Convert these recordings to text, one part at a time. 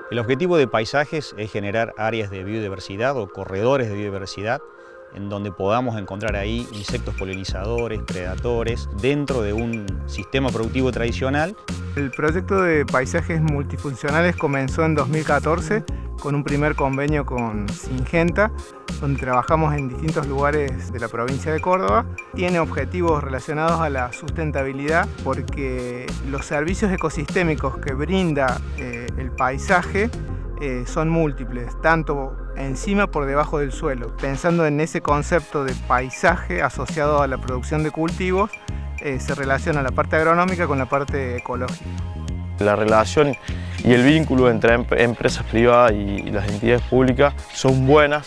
El objetivo de Paisajes es generar áreas de biodiversidad o corredores de biodiversidad en donde podamos encontrar ahí insectos polinizadores, predadores, dentro de un sistema productivo tradicional. El proyecto de Paisajes Multifuncionales comenzó en 2014 con un primer convenio con Syngenta, donde trabajamos en distintos lugares de la provincia de Córdoba. Tiene objetivos relacionados a la sustentabilidad porque los servicios ecosistémicos que brinda el paisaje son múltiples, tanto encima por debajo del suelo. Pensando en ese concepto de paisaje asociado a la producción de cultivos, se relaciona la parte agronómica con la parte ecológica. La relación y el vínculo entre empresas privadas y las entidades públicas son buenas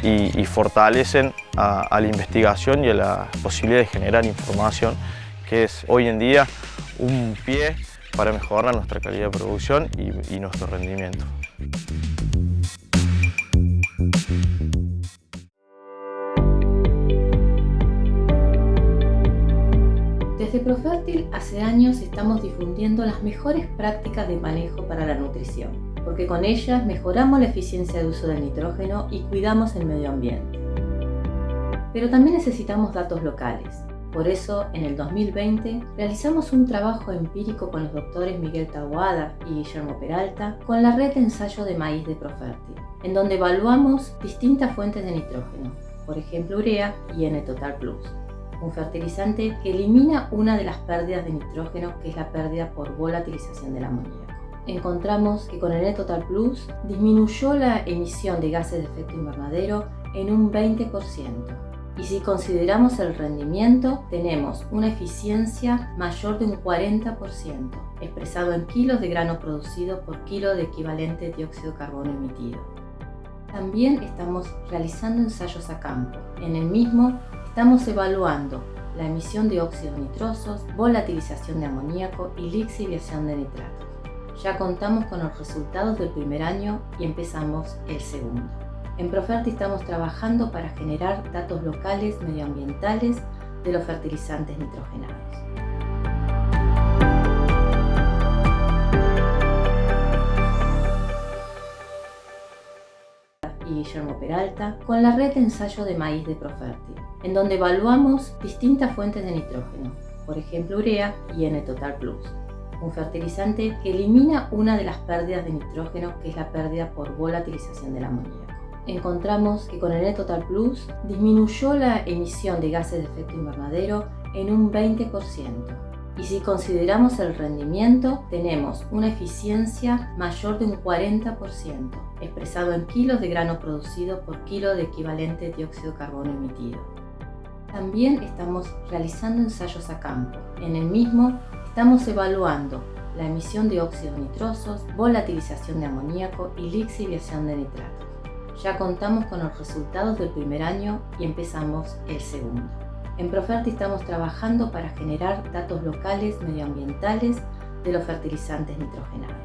y fortalecen a la investigación y a la posibilidad de generar información, que es hoy en día un pie para mejorar nuestra calidad de producción y nuestro rendimiento. Desde Profértil hace años estamos difundiendo las mejores prácticas de manejo para la nutrición, porque con ellas mejoramos la eficiencia de uso del nitrógeno y cuidamos el medio ambiente. Pero también necesitamos datos locales. Por eso, en el 2020, realizamos un trabajo empírico con los doctores Miguel Taboada y Guillermo Peralta con la red de ensayo de maíz de Profértil, en donde evaluamos distintas fuentes de nitrógeno, por ejemplo urea y N-Total Plus, un fertilizante que elimina una de las pérdidas de nitrógeno, que es la pérdida por volatilización del amoníaco. Encontramos que con el N-Total Plus disminuyó la emisión de gases de efecto invernadero en un 20%. Y si consideramos el rendimiento, tenemos una eficiencia mayor de un 40%, expresado en kilos de grano producido por kilo de equivalente de dióxido de carbono emitido. También estamos realizando ensayos a campo. En el mismo estamos evaluando la emisión de óxidos nitrosos, volatilización de amoníaco y lixiviación de nitratos. Ya contamos con los resultados del primer año y empezamos el segundo. En Profértil estamos trabajando para generar datos locales medioambientales de los fertilizantes nitrogenados. Y Guillermo Peralta con la red de ensayo de maíz de Profértil, en donde evaluamos distintas fuentes de nitrógeno, por ejemplo urea y N-Total Plus, un fertilizante que elimina una de las pérdidas de nitrógeno, que es la pérdida por volatilización del amoníaco. Encontramos que con el N-Total Plus disminuyó la emisión de gases de efecto invernadero en un 20%. Y si consideramos el rendimiento, tenemos una eficiencia mayor de un 40%, expresado en kilos de grano producido por kilo de equivalente de dióxido de carbono emitido. También estamos realizando ensayos a campo. En el mismo estamos evaluando la emisión de óxidos nitrosos, volatilización de amoníaco y lixiviación de nitratos. Ya contamos con los resultados del primer año y empezamos el segundo. En Profértil estamos trabajando para generar datos locales medioambientales de los fertilizantes nitrogenados.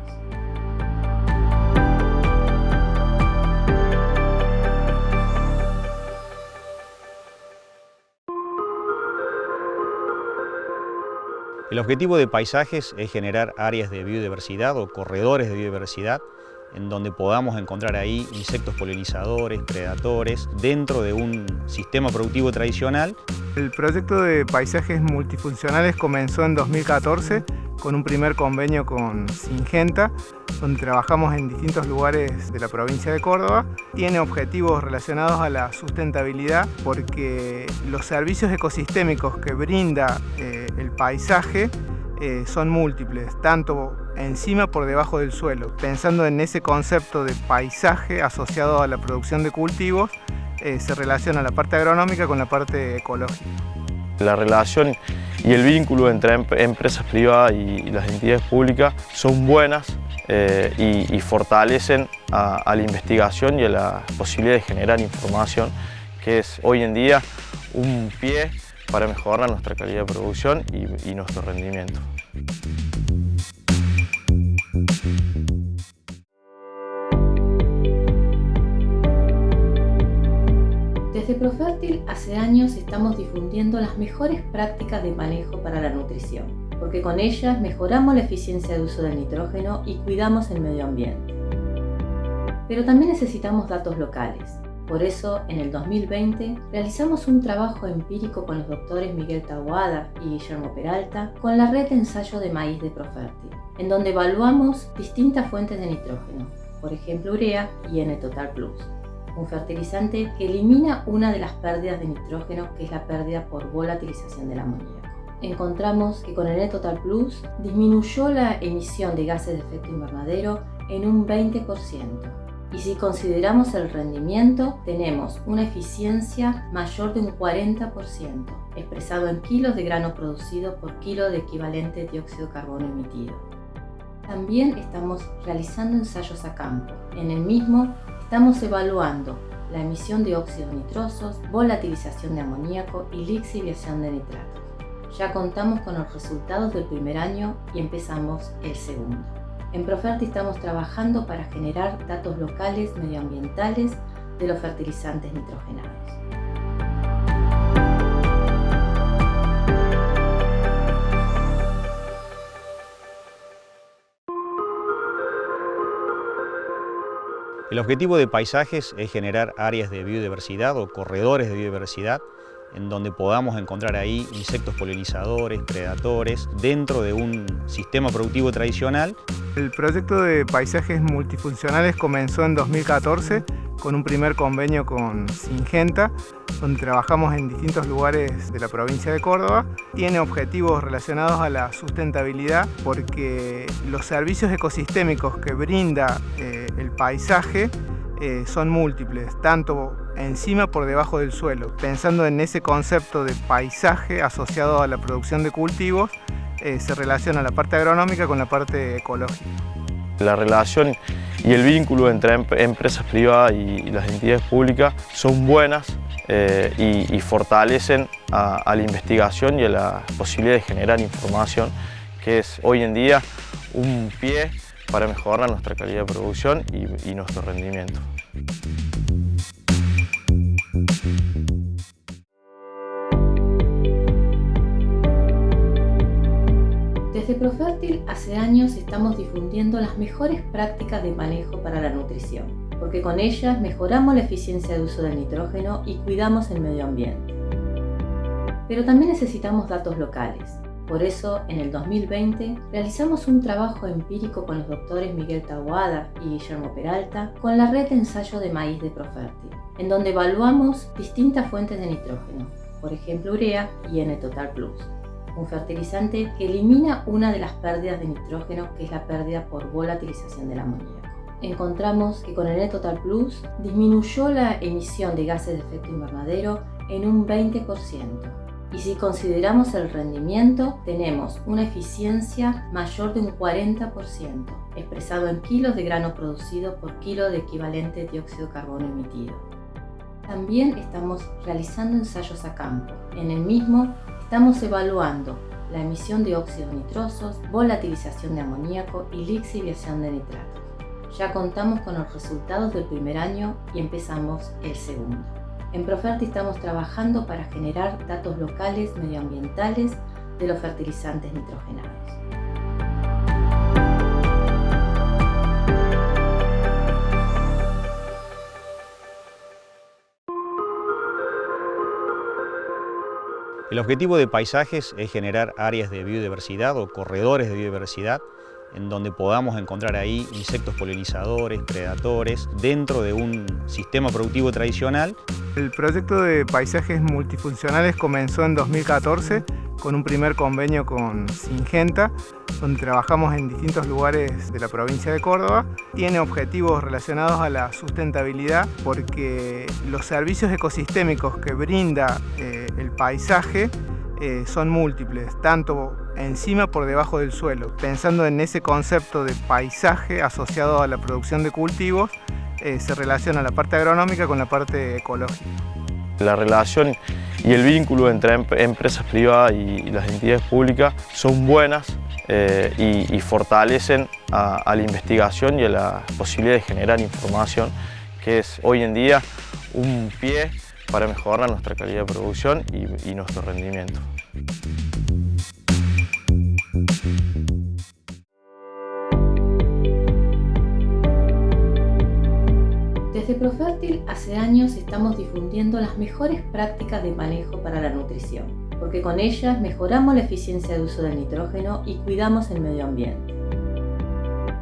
El objetivo de Paisajes es generar áreas de biodiversidad o corredores de biodiversidad en donde podamos encontrar ahí insectos polinizadores, predadores, dentro de un sistema productivo tradicional. El proyecto de Paisajes Multifuncionales comenzó en 2014 con un primer convenio con Syngenta, donde trabajamos en distintos lugares de la provincia de Córdoba. Tiene objetivos relacionados a la sustentabilidad porque los servicios ecosistémicos que brinda el paisaje son múltiples, tanto encima por debajo del suelo. Pensando en ese concepto de paisaje asociado a la producción de cultivos, se relaciona la parte agronómica con la parte ecológica. La relación y el vínculo entre empresas privadas y las entidades públicas son buenas y fortalecen a la investigación y a la posibilidad de generar información, que es hoy en día un pie para mejorar nuestra calidad de producción y nuestro rendimiento. Desde Profértil hace años estamos difundiendo las mejores prácticas de manejo para la nutrición, porque con ellas mejoramos la eficiencia de uso del nitrógeno y cuidamos el medio ambiente. Pero también necesitamos datos locales. Por eso, en el 2020, realizamos un trabajo empírico con los doctores Miguel Taboada y Guillermo Peralta con la red de ensayo de maíz de Profertil, en donde evaluamos distintas fuentes de nitrógeno, por ejemplo urea y N-Total Plus, un fertilizante que elimina una de las pérdidas de nitrógeno, que es la pérdida por volatilización del amoníaco. Encontramos que con el N-Total Plus disminuyó la emisión de gases de efecto invernadero en un 20%. Y si consideramos el rendimiento, tenemos una eficiencia mayor de un 40%, expresado en kilos de grano producido por kilo de equivalente de dióxido de carbono emitido. También estamos realizando ensayos a campo. En el mismo estamos evaluando la emisión de óxidos nitrosos, volatilización de amoníaco y lixiviación de nitratos. Ya contamos con los resultados del primer año y empezamos el segundo. En Profertil estamos trabajando para generar datos locales medioambientales de los fertilizantes nitrogenados. El objetivo de Paisajes es generar áreas de biodiversidad o corredores de biodiversidad en donde podamos encontrar ahí insectos polinizadores, predadores, dentro de un sistema productivo tradicional. El proyecto de Paisajes Multifuncionales comenzó en 2014 con un primer convenio con Syngenta, donde trabajamos en distintos lugares de la provincia de Córdoba. Tiene objetivos relacionados a la sustentabilidad porque los servicios ecosistémicos que brinda el paisaje son múltiples, tanto encima por debajo del suelo. Pensando en ese concepto de paisaje asociado a la producción de cultivos, se relaciona la parte agronómica con la parte ecológica. La relación y el vínculo entre empresas privadas y las entidades públicas son buenas y fortalecen a la investigación y a la posibilidad de generar información, que es hoy en día un pie para mejorar nuestra calidad de producción y nuestro rendimiento. Desde Profertil hace años estamos difundiendo las mejores prácticas de manejo para la nutrición, porque con ellas mejoramos la eficiencia de uso del nitrógeno y cuidamos el medio ambiente. Pero también necesitamos datos locales. Por eso, en el 2020, realizamos un trabajo empírico con los doctores Miguel Taboada y Guillermo Peralta con la red de ensayo de maíz de Profertil, en donde evaluamos distintas fuentes de nitrógeno, por ejemplo urea y N-Total Plus, un fertilizante que elimina una de las pérdidas de nitrógeno, que es la pérdida por volatilización del amoníaco. Encontramos que con el N-Total Plus disminuyó la emisión de gases de efecto invernadero en un 20%. Y si consideramos el rendimiento, tenemos una eficiencia mayor de un 40%, expresado en kilos de grano producido por kilo de equivalente de dióxido de carbono emitido. También estamos realizando ensayos a campo. En el mismo estamos evaluando la emisión de óxidos nitrosos, volatilización de amoníaco y lixiviación de nitratos. Ya contamos con los resultados del primer año y empezamos el segundo. En Profertil estamos trabajando para generar datos locales medioambientales de los fertilizantes nitrogenados. El objetivo de Paisajes es generar áreas de biodiversidad o corredores de biodiversidad en donde podamos encontrar ahí insectos polinizadores, predadores, dentro de un sistema productivo tradicional. El proyecto de Paisajes Multifuncionales comenzó en 2014 con un primer convenio con Syngenta, donde trabajamos en distintos lugares de la provincia de Córdoba. Tiene objetivos relacionados a la sustentabilidad porque los servicios ecosistémicos que brinda el paisaje son múltiples, tanto encima por debajo del suelo. Pensando en ese concepto de paisaje asociado a la producción de cultivos, se relaciona la parte agronómica con la parte ecológica. La relación y el vínculo entre empresas privadas y las entidades públicas son buenas y fortalecen a la investigación y a la posibilidad de generar información, que es hoy en día un pie para mejorar nuestra calidad de producción y nuestro rendimiento. Profértil hace años estamos difundiendo las mejores prácticas de manejo para la nutrición, porque con ellas mejoramos la eficiencia de uso del nitrógeno y cuidamos el medio ambiente.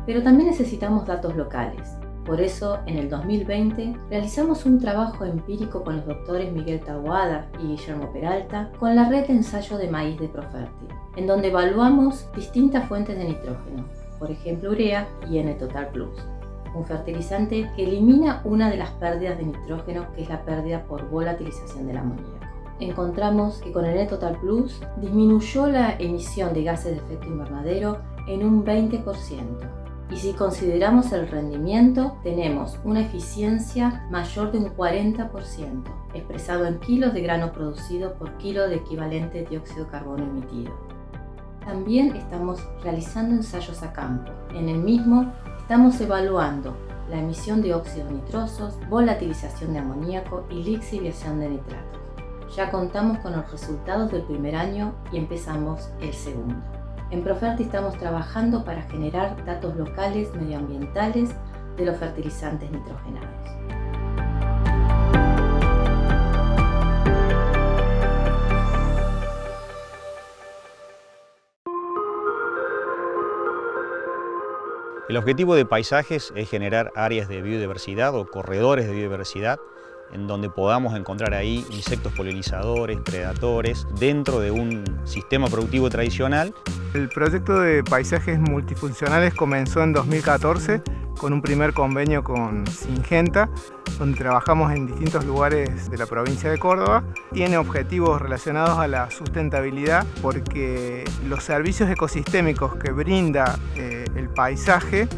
Pero también necesitamos datos locales. Por eso, en el 2020, realizamos un trabajo empírico con los doctores Miguel Taboada y Guillermo Peralta con la red de ensayo de maíz de Profértil, en donde evaluamos distintas fuentes de nitrógeno, por ejemplo urea y N-Total Plus, un fertilizante que elimina una de las pérdidas de nitrógeno, que es la pérdida por volatilización del amoníaco. Encontramos que con el N-Total Plus disminuyó la emisión de gases de efecto invernadero en un 20%. Y si consideramos el rendimiento, tenemos una eficiencia mayor de un 40%, expresado en kilos de grano producido por kilo de equivalente de dióxido de carbono emitido. También estamos realizando ensayos a campo. En el mismo estamos evaluando la emisión de óxidos nitrosos, volatilización de amoníaco y lixiviación de nitratos. Ya contamos con los resultados del primer año y empezamos el segundo. En Profértil estamos trabajando para generar datos locales medioambientales de los fertilizantes nitrogenados. El objetivo de Paisajes es generar áreas de biodiversidad o corredores de biodiversidad en donde podamos encontrar ahí insectos polinizadores, predadores, dentro de un sistema productivo tradicional. El proyecto de Paisajes Multifuncionales comenzó en 2014 con un primer convenio con Syngenta, donde trabajamos en distintos lugares de la provincia de Córdoba. Tiene objetivos relacionados a la sustentabilidad porque los servicios ecosistémicos que brinda el paisaje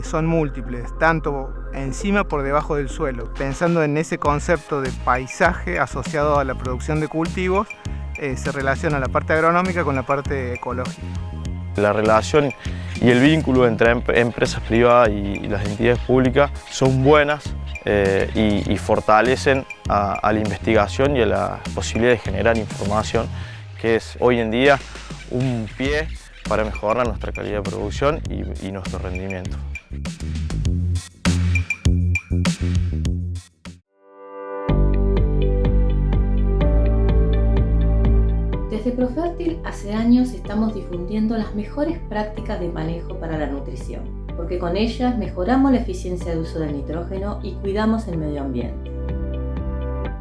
son múltiples, tanto encima por debajo del suelo. Pensando en ese concepto de paisaje asociado a la producción de cultivos, se relaciona la parte agronómica con la parte ecológica. La relación y el vínculo entre empresas privadas y las entidades públicas son buenas y fortalecen a la investigación y a la posibilidad de generar información, que es hoy en día un pie para mejorar nuestra calidad de producción y nuestro rendimiento. Desde Profértil hace años estamos difundiendo las mejores prácticas de manejo para la nutrición, porque con ellas mejoramos la eficiencia de uso del nitrógeno y cuidamos el medio ambiente.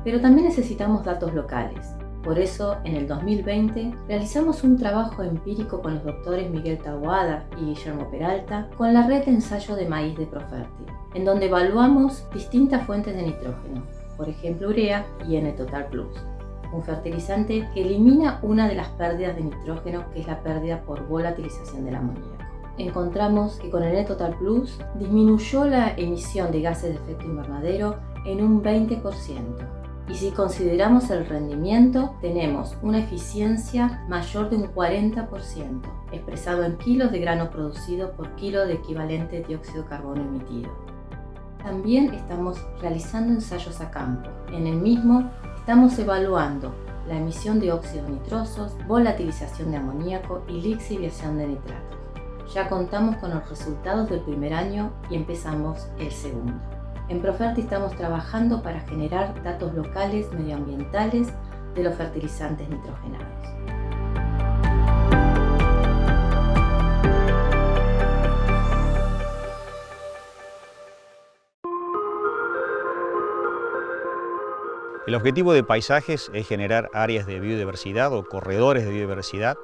Pero también necesitamos datos locales. Por eso, en el 2020, realizamos un trabajo empírico con los doctores Miguel Taboada y Guillermo Peralta con la red de ensayo de maíz de Profértil, en donde evaluamos distintas fuentes de nitrógeno, por ejemplo urea y N-Total Plus, un fertilizante que elimina una de las pérdidas de nitrógeno, que es la pérdida por volatilización del amoníaco. Encontramos que con el N-Total Plus disminuyó la emisión de gases de efecto invernadero en un 20%. Y si consideramos el rendimiento, tenemos una eficiencia mayor de un 40%, expresado en kilos de grano producido por kilo de equivalente de dióxido de carbono emitido. También estamos realizando ensayos a campo. En el mismo estamos evaluando la emisión de óxidos nitrosos, volatilización de amoníaco y lixiviación de nitratos. Ya contamos con los resultados del primer año y empezamos el segundo. En Profértil estamos trabajando para generar datos locales medioambientales de los fertilizantes nitrogenados. El objetivo de Paisajes es generar áreas de biodiversidad o corredores de biodiversidad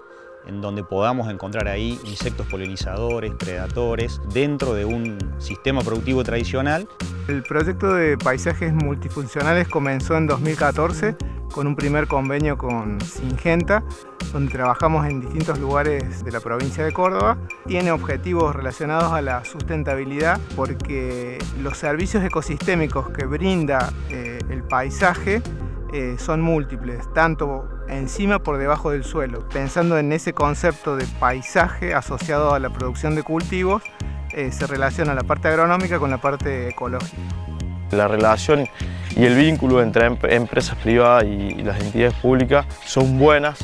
en donde podamos encontrar ahí insectos polinizadores, predadores, dentro de un sistema productivo tradicional. El proyecto de Paisajes Multifuncionales comenzó en 2014 con un primer convenio con Syngenta, donde trabajamos en distintos lugares de la provincia de Córdoba. Tiene objetivos relacionados a la sustentabilidad porque los servicios ecosistémicos que brinda el paisaje son múltiples, tanto encima por debajo del suelo. Pensando en ese concepto de paisaje asociado a la producción de cultivos, se relaciona la parte agronómica con la parte ecológica. La relación y el vínculo entre empresas privadas y las entidades públicas son buenas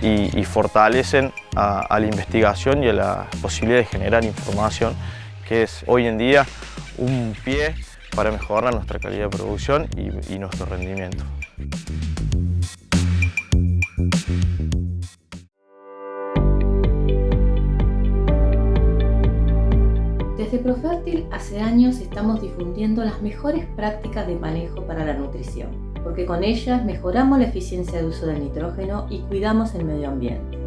y fortalecen a la investigación y a la posibilidad de generar información, que es hoy en día un pie para mejorar nuestra calidad de producción y nuestro rendimiento. Desde Profértil hace años estamos difundiendo las mejores prácticas de manejo para la nutrición, porque con ellas mejoramos la eficiencia de uso del nitrógeno y cuidamos el medio ambiente.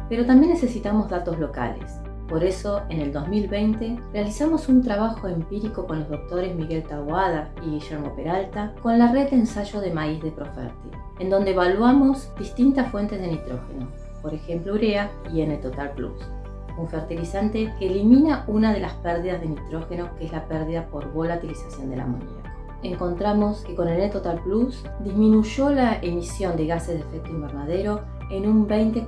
Pero también necesitamos datos locales. Por eso, en el 2020, realizamos un trabajo empírico con los doctores Miguel Taboada y Guillermo Peralta con la red de ensayo de maíz de Profértil, en donde evaluamos distintas fuentes de nitrógeno, por ejemplo urea y N-Total Plus, un fertilizante que elimina una de las pérdidas de nitrógeno, que es la pérdida por volatilización del amoníaco. Encontramos que con el N-Total Plus disminuyó la emisión de gases de efecto invernadero en un 20%.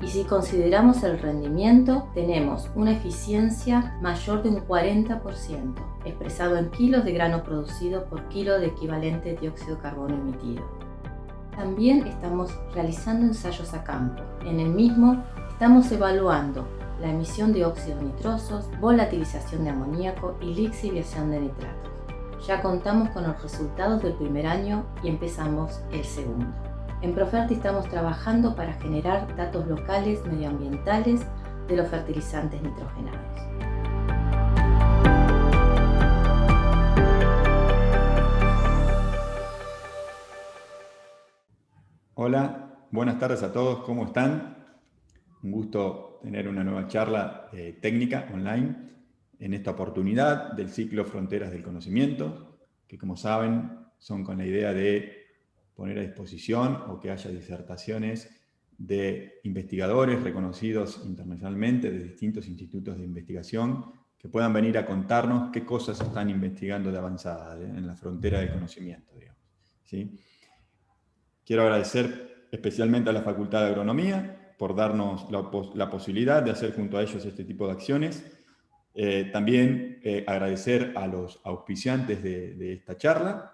Y si consideramos el rendimiento, tenemos una eficiencia mayor de un 40%, expresado en kilos de grano producido por kilo de equivalente de dióxido de carbono emitido. También estamos realizando ensayos a campo. En el mismo estamos evaluando la emisión de óxidos nitrosos, volatilización de amoníaco y lixiviación de nitratos. Ya contamos con los resultados del primer año y empezamos el segundo. En Profértil estamos trabajando para generar datos locales medioambientales de los fertilizantes nitrogenados. Hola, buenas tardes a todos, ¿cómo están? Un gusto tener una nueva charla técnica online en esta oportunidad del ciclo Fronteras del Conocimiento, que como saben son con la idea de poner a disposición o que haya disertaciones de investigadores reconocidos internacionalmente de distintos institutos de investigación que puedan venir a contarnos qué cosas están investigando de avanzada en la frontera del conocimiento, digamos, ¿sí? Quiero agradecer especialmente a la Facultad de Agronomía por darnos la posibilidad de hacer junto a ellos este tipo de acciones. También agradecer a los auspiciantes de esta charla,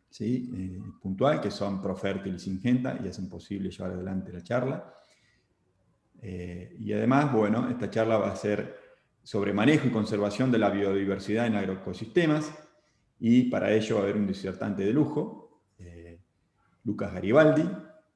¿sí? Puntual, que son Profértil y Syngenta, y hacen posible llevar adelante la charla. Y además, bueno, esta charla va a ser sobre manejo y conservación de la biodiversidad en agroecosistemas, y para ello va a haber un disertante de lujo, Lucas Garibaldi.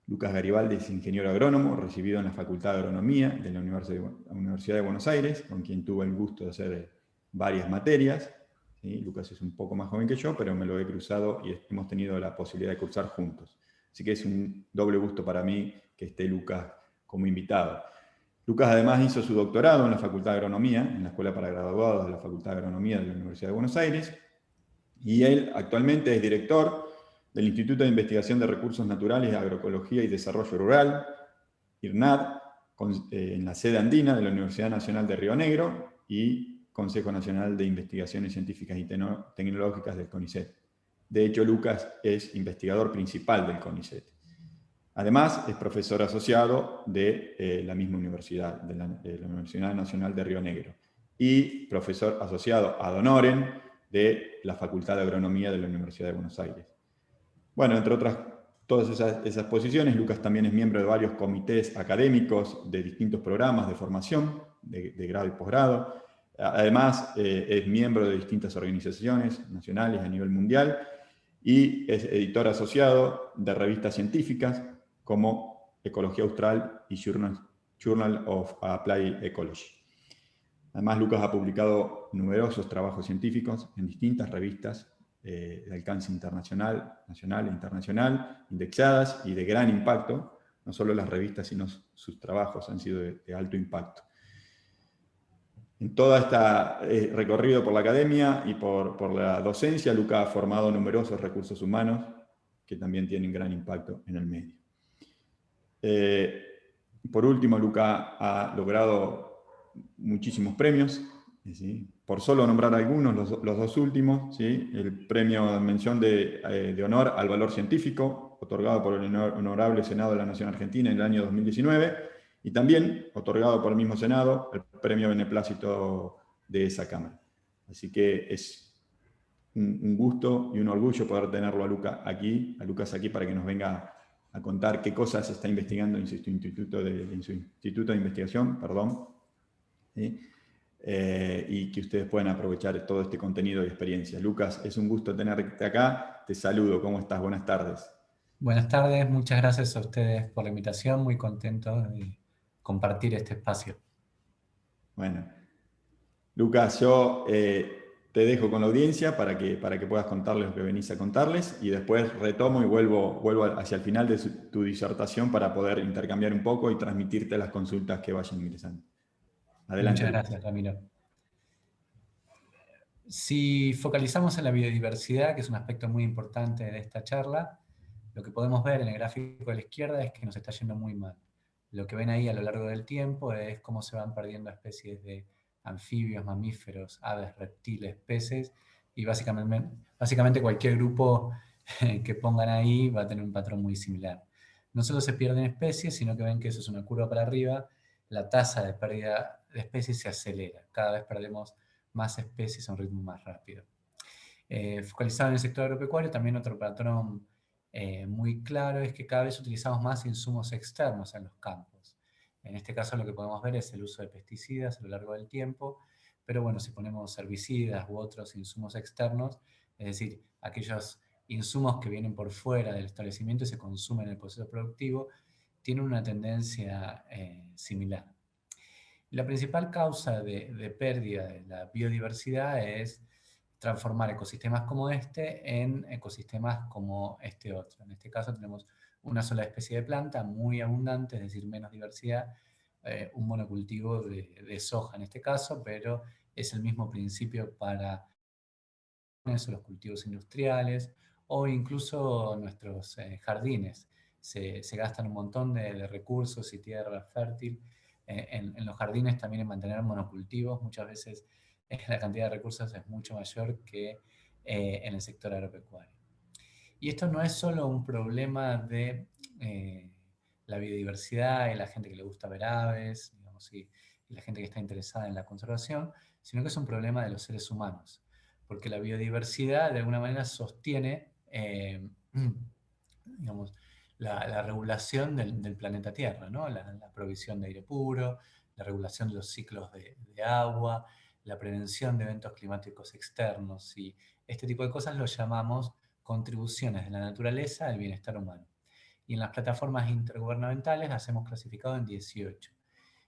Lucas Garibaldi es ingeniero agrónomo, recibido en la Facultad de Agronomía de la Universidad de Buenos Aires, con quien tuve el gusto de hacer varias materias. ¿Sí? Lucas es un poco más joven que yo, pero me lo he cruzado y hemos tenido la posibilidad de cursar juntos. Así que es un doble gusto para mí que esté Lucas como invitado. Lucas además hizo su doctorado en la Facultad de Agronomía, en la Escuela para Graduados de la Facultad de Agronomía de la Universidad de Buenos Aires, y él actualmente es director del Instituto de Investigación de Recursos Naturales, Agroecología y Desarrollo Rural, IRNAD, en la sede andina de la Universidad Nacional de Río Negro y Consejo Nacional de Investigaciones Científicas y Tecnológicas del CONICET. De hecho, Lucas es investigador principal del CONICET. Además, es profesor asociado de la misma universidad, de la Universidad Nacional de Río Negro, y profesor asociado ad honorem de la Facultad de Agronomía de la Universidad de Buenos Aires. Bueno, entre otras, todas esas posiciones, Lucas también es miembro de varios comités académicos de distintos programas de formación, de grado y posgrado. Además, es miembro de distintas organizaciones nacionales a nivel mundial y es editor asociado de revistas científicas como Ecología Austral y Journal of Applied Ecology. Además, Lucas ha publicado numerosos trabajos científicos en distintas revistas de alcance internacional, nacional e internacional, indexadas y de gran impacto. No solo las revistas, sino sus trabajos han sido de alto impacto. En todo este recorrido por la academia y por la docencia, Lucas ha formado numerosos recursos humanos que también tienen gran impacto en el medio. Por último, Lucas ha logrado muchísimos premios, ¿sí? Por solo nombrar algunos, los dos últimos, ¿sí? El premio de mención de honor al valor científico, otorgado por el Honorable Senado de la Nación Argentina en el año 2019, y también otorgado por el mismo Senado el premio beneplácito de esa Cámara. Así que es un gusto y un orgullo poder tenerlo a Lucas aquí para que nos venga a contar qué cosas está investigando en su instituto de investigación, perdón. ¿Sí? y que ustedes puedan aprovechar todo este contenido y experiencia. Lucas, es un gusto tenerte acá. Te saludo. ¿Cómo estás? Buenas tardes. Buenas tardes, muchas gracias a ustedes por la invitación, muy contento de compartir este espacio. Bueno, Lucas, yo te dejo con la audiencia para que puedas contarles lo que venís a contarles y después retomo y vuelvo hacia el final de tu disertación para poder intercambiar un poco y transmitirte las consultas que vayan ingresando. Adelante. Muchas gracias, Ramiro. Si focalizamos en la biodiversidad, que es un aspecto muy importante de esta charla, lo que podemos ver en el gráfico de la izquierda es que nos está yendo muy mal. Lo que ven ahí a lo largo del tiempo es cómo se van perdiendo especies de anfibios, mamíferos, aves, reptiles, peces, y básicamente cualquier grupo que pongan ahí va a tener un patrón muy similar. No solo se pierden especies, sino que ven que eso es una curva para arriba, la tasa de pérdida de especies se acelera, cada vez perdemos más especies a un ritmo más rápido. Focalizado en el sector agropecuario, también otro patrón muy claro es que cada vez utilizamos más insumos externos en los campos. En este caso lo que podemos ver es el uso de pesticidas a lo largo del tiempo, pero bueno, si ponemos herbicidas u otros insumos externos, es decir, aquellos insumos que vienen por fuera del establecimiento y se consumen en el proceso productivo, tienen una tendencia similar. La principal causa de pérdida de la biodiversidad es transformar ecosistemas como este en ecosistemas como este otro. En este caso tenemos una sola especie de planta muy abundante, es decir, menos diversidad, un monocultivo de soja en este caso, pero es el mismo principio para los cultivos industriales o incluso nuestros jardines. Se gastan un montón de recursos y tierra fértil en los jardines, también en mantener monocultivos. Muchas veces la cantidad de recursos es mucho mayor que en el sector agropecuario. Y esto no es solo un problema de la biodiversidad y la gente que le gusta ver aves, digamos, y la gente que está interesada en la conservación, sino que es un problema de los seres humanos, porque la biodiversidad de alguna manera sostiene digamos, la regulación del planeta Tierra, ¿no? La provisión de aire puro, la regulación de los ciclos de agua, la prevención de eventos climáticos externos, y este tipo de cosas lo llamamos contribuciones de la naturaleza al bienestar humano. Y en las plataformas intergubernamentales las hemos clasificado en 18.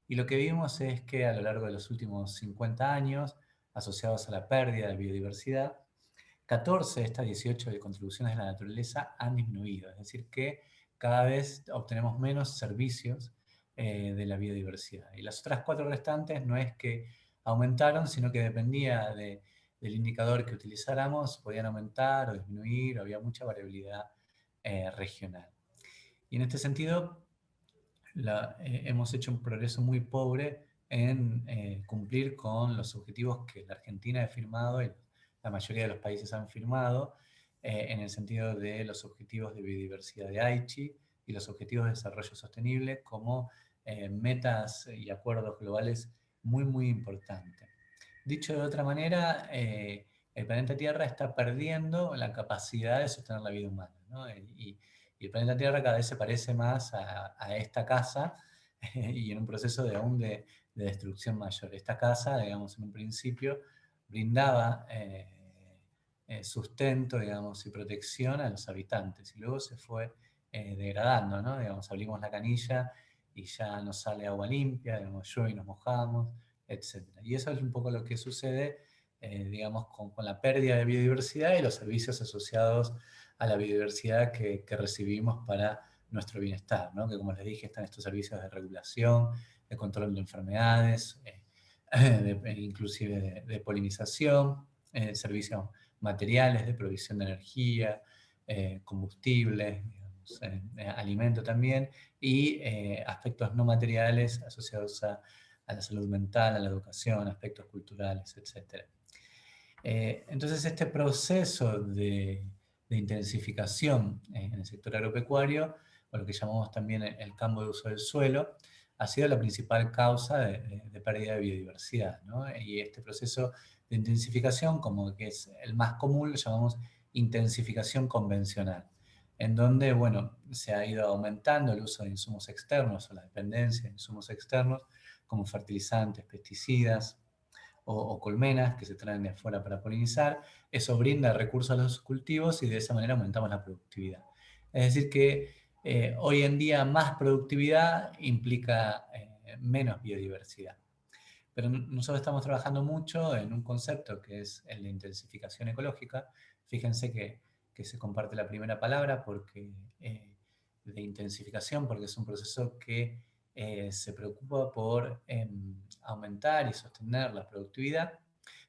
Y lo que vimos es que a lo largo de los últimos 50 años, asociados a la pérdida de biodiversidad, 14 de estas 18 de contribuciones de la naturaleza han disminuido, es decir, que cada vez obtenemos menos servicios de la biodiversidad. Y las otras 4 restantes no es que aumentaron, sino que dependía del indicador que utilizáramos, podían aumentar o disminuir, o había mucha variabilidad regional. Y en este sentido, hemos hecho un progreso muy pobre en cumplir con los objetivos que la Argentina ha firmado y la mayoría de los países han firmado, en el sentido de los objetivos de biodiversidad de Aichi y los objetivos de desarrollo sostenible como metas y acuerdos globales muy, muy importantes. Dicho de otra manera, el planeta Tierra está perdiendo la capacidad de sostener la vida humana, ¿no? Y el planeta Tierra cada vez se parece más a esta casa y en un proceso de destrucción mayor. Esta casa, digamos, en un principio brindaba sustento, digamos, y protección a los habitantes, y luego se fue degradando, ¿no? Digamos, abrimos la canilla y ya nos sale agua limpia, digamos, llueve y nos mojamos, etc. Y eso es un poco lo que sucede, digamos, con la pérdida de biodiversidad y los servicios asociados a la biodiversidad que recibimos para nuestro bienestar, ¿no? Que como les dije, están estos servicios de regulación, de control de enfermedades, inclusive de polinización, servicios materiales de provisión de energía, combustibles, digamos, alimento también, y aspectos no materiales asociados a la salud mental, a la educación, aspectos culturales, etc. Entonces este proceso de intensificación en el sector agropecuario, o lo que llamamos también el cambio de uso del suelo, ha sido la principal causa de pérdida de biodiversidad, ¿no? Y este proceso de intensificación, como que es el más común, lo llamamos intensificación convencional, en donde, bueno, se ha ido aumentando el uso de insumos externos o la dependencia de insumos externos, como fertilizantes, pesticidas, o colmenas que se traen de afuera para polinizar. Eso brinda recursos a los cultivos y de esa manera aumentamos la productividad. Es decir que hoy en día más productividad implica menos biodiversidad. Pero nosotros estamos trabajando mucho en un concepto que es el de intensificación ecológica. Fíjense que se comparte la primera palabra porque, de intensificación, porque es un proceso que se preocupa por aumentar y sostener la productividad,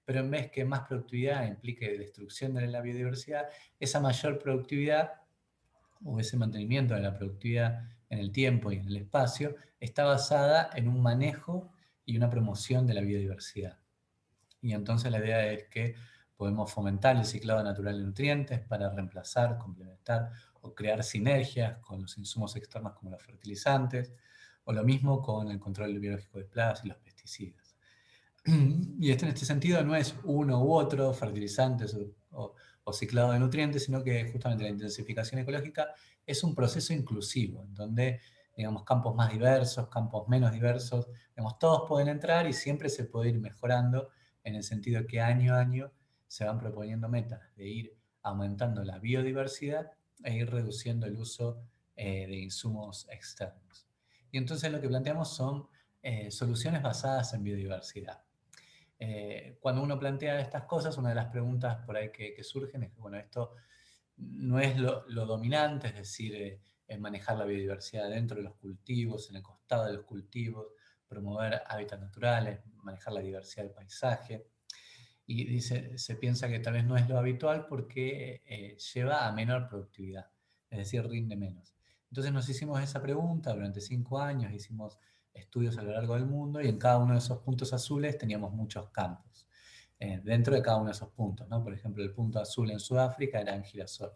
pero en vez que más productividad implique destrucción de la biodiversidad, esa mayor productividad o ese mantenimiento de la productividad en el tiempo y en el espacio está basada en un manejo y una promoción de la biodiversidad. Y entonces la idea es que podemos fomentar el ciclado natural de nutrientes para reemplazar, complementar o crear sinergias con los insumos externos como los fertilizantes, o lo mismo con el control biológico de plagas y los pesticidas. Y en este sentido no es uno u otro, fertilizantes o ciclado de nutrientes, sino que justamente la intensificación ecológica es un proceso inclusivo, en donde, digamos, campos más diversos, campos menos diversos, digamos, todos pueden entrar y siempre se puede ir mejorando en el sentido que año a año se van proponiendo metas de ir aumentando la biodiversidad e ir reduciendo el uso de insumos externos. Y entonces lo que planteamos son soluciones basadas en biodiversidad. Cuando uno plantea estas cosas, una de las preguntas por ahí que surgen es que, bueno, esto no es lo dominante, es decir, manejar la biodiversidad dentro de los cultivos, en el costado de los cultivos, promover hábitats naturales, manejar la diversidad del paisaje. Y se piensa que tal vez no es lo habitual porque lleva a menor productividad, es decir, rinde menos. Entonces nos hicimos esa pregunta durante 5 años, hicimos estudios a lo largo del mundo y en cada uno de esos puntos azules teníamos muchos campos. Dentro de cada uno de esos puntos, ¿no? Por ejemplo, el punto azul en Sudáfrica era en girasol.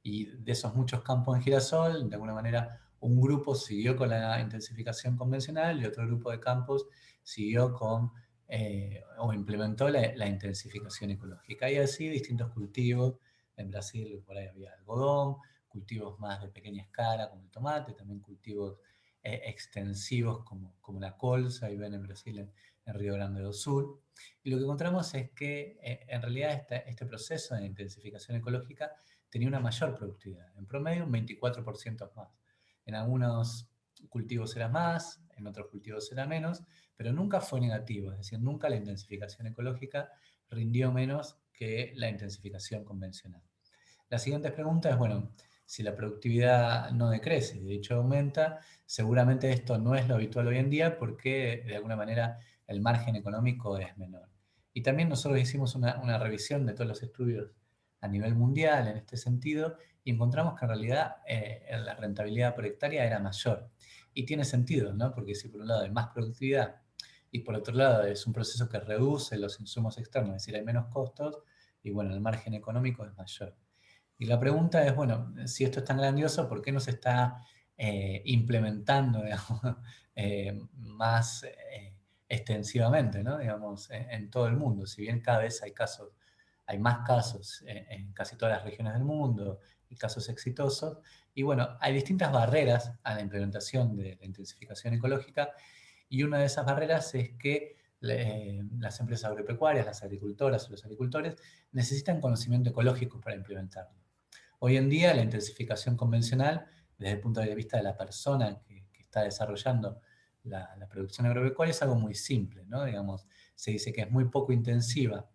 Y de esos muchos campos en girasol, de alguna manera, un grupo siguió con la intensificación convencional y otro grupo de campos siguió con o implementó la intensificación ecológica. Y así distintos cultivos. En Brasil por ahí había algodón, cultivos más de pequeña escala como el tomate, también cultivos extensivos como la colza, y ven en Brasil en Río Grande do Sul. Y lo que encontramos es que en realidad este proceso de intensificación ecológica tenía una mayor productividad, en promedio un 24% más. En algunos cultivos era más, en otros cultivos era menos, pero nunca fue negativo, es decir, nunca la intensificación ecológica rindió menos que la intensificación convencional. La siguiente pregunta es, bueno, si la productividad no decrece, de hecho aumenta, seguramente esto no es lo habitual hoy en día porque de alguna manera el margen económico es menor. Y también nosotros hicimos una revisión de todos los estudios a nivel mundial en este sentido y encontramos que en realidad la rentabilidad por hectárea era mayor. Y tiene sentido, ¿no? Porque si por un lado hay más productividad y por otro lado es un proceso que reduce los insumos externos, es decir, hay menos costos, y bueno, el margen económico es mayor. Y la pregunta es, bueno, si esto es tan grandioso, ¿por qué no se está implementando, digamos, más extensivamente, ¿no? Digamos, en todo el mundo? Si bien cada vez hay más casos en casi todas las regiones del mundo y casos exitosos, y bueno, hay distintas barreras a la implementación de la intensificación ecológica, y una de esas barreras es que las empresas agropecuarias, las agricultoras o los agricultores necesitan conocimiento ecológico para implementarlo. Hoy en día la intensificación convencional, desde el punto de vista de la persona que está desarrollando la producción agropecuaria, es algo muy simple, ¿no? Digamos, se dice que es muy poco intensiva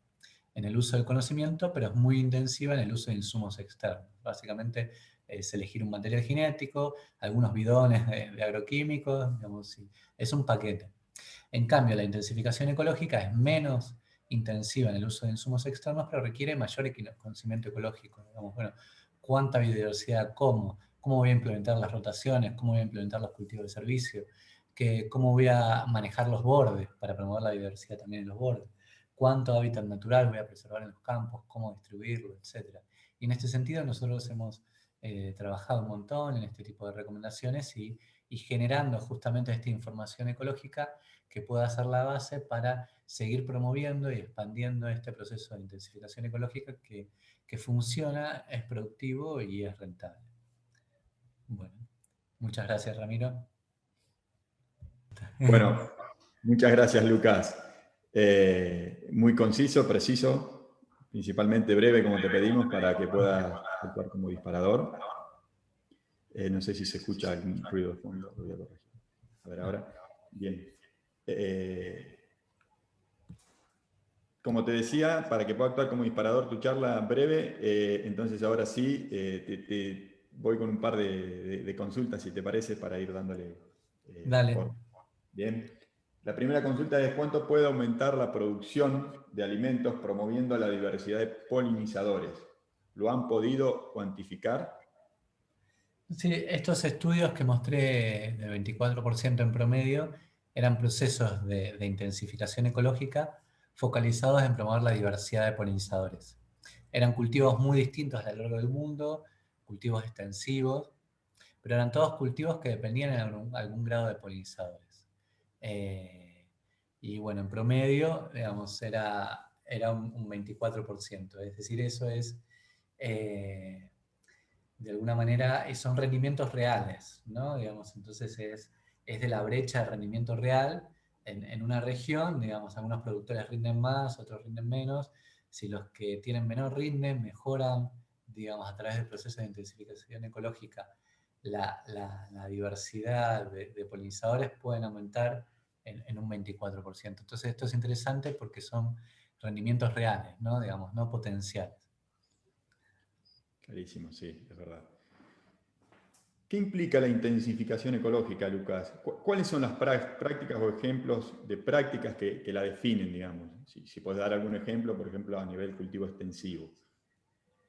en el uso del conocimiento, pero es muy intensiva en el uso de insumos externos. Básicamente es elegir un material genético, algunos bidones de agroquímicos, digamos, es un paquete. En cambio, la intensificación ecológica es menos intensiva en el uso de insumos externos, pero requiere mayor conocimiento ecológico. Digamos, bueno, cuánta biodiversidad, cómo voy a implementar las rotaciones, cómo voy a implementar los cultivos de servicio, cómo voy a manejar los bordes para promover la biodiversidad también en los bordes, cuánto hábitat natural voy a preservar en los campos, cómo distribuirlo, etc. Y en este sentido nosotros hemos trabajado un montón en este tipo de recomendaciones y generando justamente esta información ecológica que pueda ser la base para seguir promoviendo y expandiendo este proceso de intensificación ecológica que funciona, es productivo y es rentable. Bueno, muchas gracias, Ramiro. Bueno, muchas gracias, Lucas. Muy conciso, preciso, principalmente breve como te pedimos para que puedas actuar como disparador. No sé si se escucha algún ruido de fondo, lo voy a corregir. A ver ahora. Bien. Como te decía, para que pueda actuar como disparador tu charla breve, entonces ahora sí te voy con un par de consultas, si te parece, para ir dándole Dale. forma. Bien. La primera consulta es: ¿cuánto puede aumentar la producción de alimentos promoviendo la diversidad de polinizadores? ¿Lo han podido cuantificar? Sí, estos estudios que mostré de 24% en promedio eran procesos de intensificación ecológica focalizados en promover la diversidad de polinizadores. Eran cultivos muy distintos a lo largo del mundo, cultivos extensivos, pero eran todos cultivos que dependían en algún grado de polinizadores. Y bueno, en promedio, digamos, era un 24%. Es decir, eso es, de alguna manera, son rendimientos reales, ¿no? Digamos, entonces es de la brecha de rendimiento real en una región. Digamos, algunos productores rinden más, otros rinden menos. Si los que tienen menor rinden, mejoran, digamos, a través del proceso de intensificación ecológica, la diversidad de polinizadores pueden aumentar en un 24%. Entonces esto es interesante porque son rendimientos reales, ¿no? Digamos, no potenciales. Clarísimo, sí, es verdad. ¿Qué implica la intensificación ecológica, Lucas? ¿Cuáles son las prácticas o ejemplos de prácticas que la definen, digamos? Si puedes dar algún ejemplo, por ejemplo, a nivel cultivo extensivo.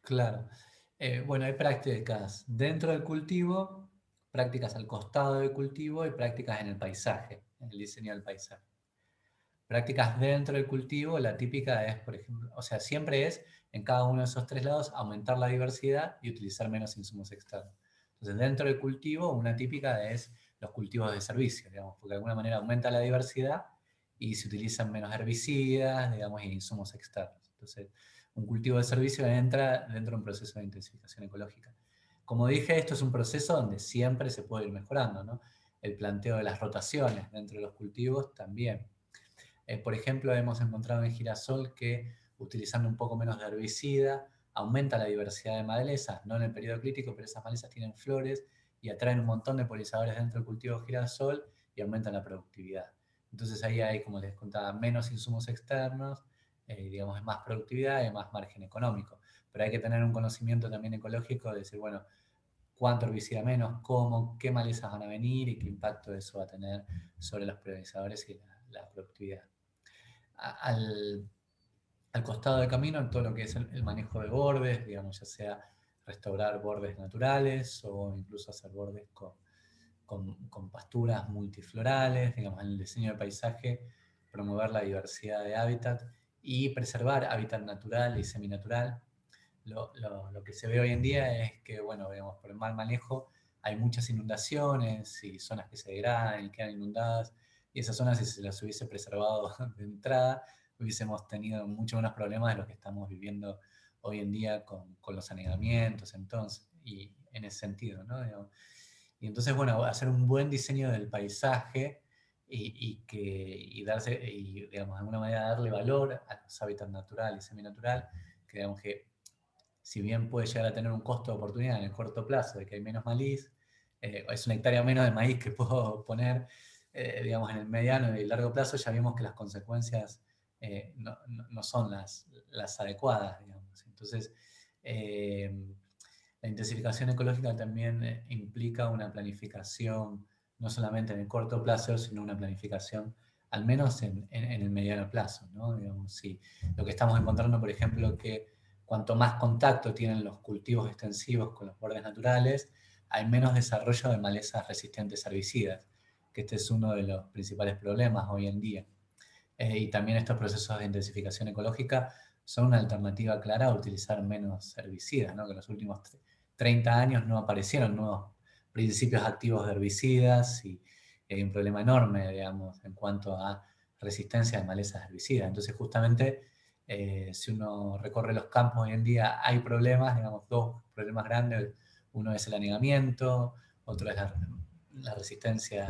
Claro. Bueno, hay prácticas dentro del cultivo, prácticas al costado del cultivo y prácticas en el paisaje, en el diseño del paisaje. Prácticas dentro del cultivo, la típica es, por ejemplo, o sea, siempre es en cada uno de esos tres lados aumentar la diversidad y utilizar menos insumos externos. Entonces, dentro del cultivo, una típica es los cultivos de servicio, digamos, porque de alguna manera aumenta la diversidad y se utilizan menos herbicidas, digamos, y insumos externos. Entonces, un cultivo de servicio entra dentro de un proceso de intensificación ecológica. Como dije, esto es un proceso donde siempre se puede ir mejorando, ¿no? El planteo de las rotaciones dentro de los cultivos también. Por ejemplo, hemos encontrado en girasol que utilizando un poco menos de herbicida aumenta la diversidad de malezas, no en el periodo crítico, pero esas malezas tienen flores y atraen un montón de polinizadores dentro del cultivo de girasol y aumentan la productividad. Entonces ahí hay, como les contaba, menos insumos externos, digamos, es más productividad y más margen económico. Pero hay que tener un conocimiento también ecológico de decir, bueno, cuánto herbicida menos, cómo, qué malezas van a venir y qué impacto eso va a tener sobre los polinizadores y la productividad. Al costado del camino en todo lo que es el manejo de bordes, digamos, ya sea restaurar bordes naturales o incluso hacer bordes con pasturas multiflorales, digamos, en el diseño del paisaje, promover la diversidad de hábitat y preservar hábitat natural y seminatural. Lo que se ve hoy en día es que, bueno, digamos, por el mal manejo hay muchas inundaciones y zonas que se degradan y quedan inundadas, y esas zonas, si se las hubiese preservado de entrada, hubiésemos tenido muchos menos problemas de los que estamos viviendo hoy en día con los anegamientos, entonces, y en ese sentido, ¿no? Digamos, y entonces, bueno, hacer un buen diseño del paisaje darse, y digamos, de alguna manera darle valor a los hábitats natural y seminatural, que digamos que si bien puede llegar a tener un costo de oportunidad en el corto plazo de que hay menos maíz, es una hectárea menos de maíz que puedo poner, digamos, en el mediano y el largo plazo, ya vimos que las consecuencias no son las adecuadas, digamos. Entonces, la intensificación ecológica también implica una planificación, no solamente en el corto plazo, sino una planificación al menos en el mediano plazo, ¿no? Digamos, sí. Lo que estamos encontrando, por ejemplo, que cuanto más contacto tienen los cultivos extensivos con los bordes naturales, hay menos desarrollo de malezas resistentes a herbicidas, que este es uno de los principales problemas hoy en día. Y también estos procesos de intensificación ecológica son una alternativa clara a utilizar menos herbicidas, ¿no? Que en los últimos 30 años no aparecieron nuevos principios activos de herbicidas y hay un problema enorme, digamos, en cuanto a resistencia de malezas herbicidas. Entonces, justamente, si uno recorre los campos hoy en día, hay problemas, digamos, dos problemas grandes. Uno es el anegamiento, otro es la resistencia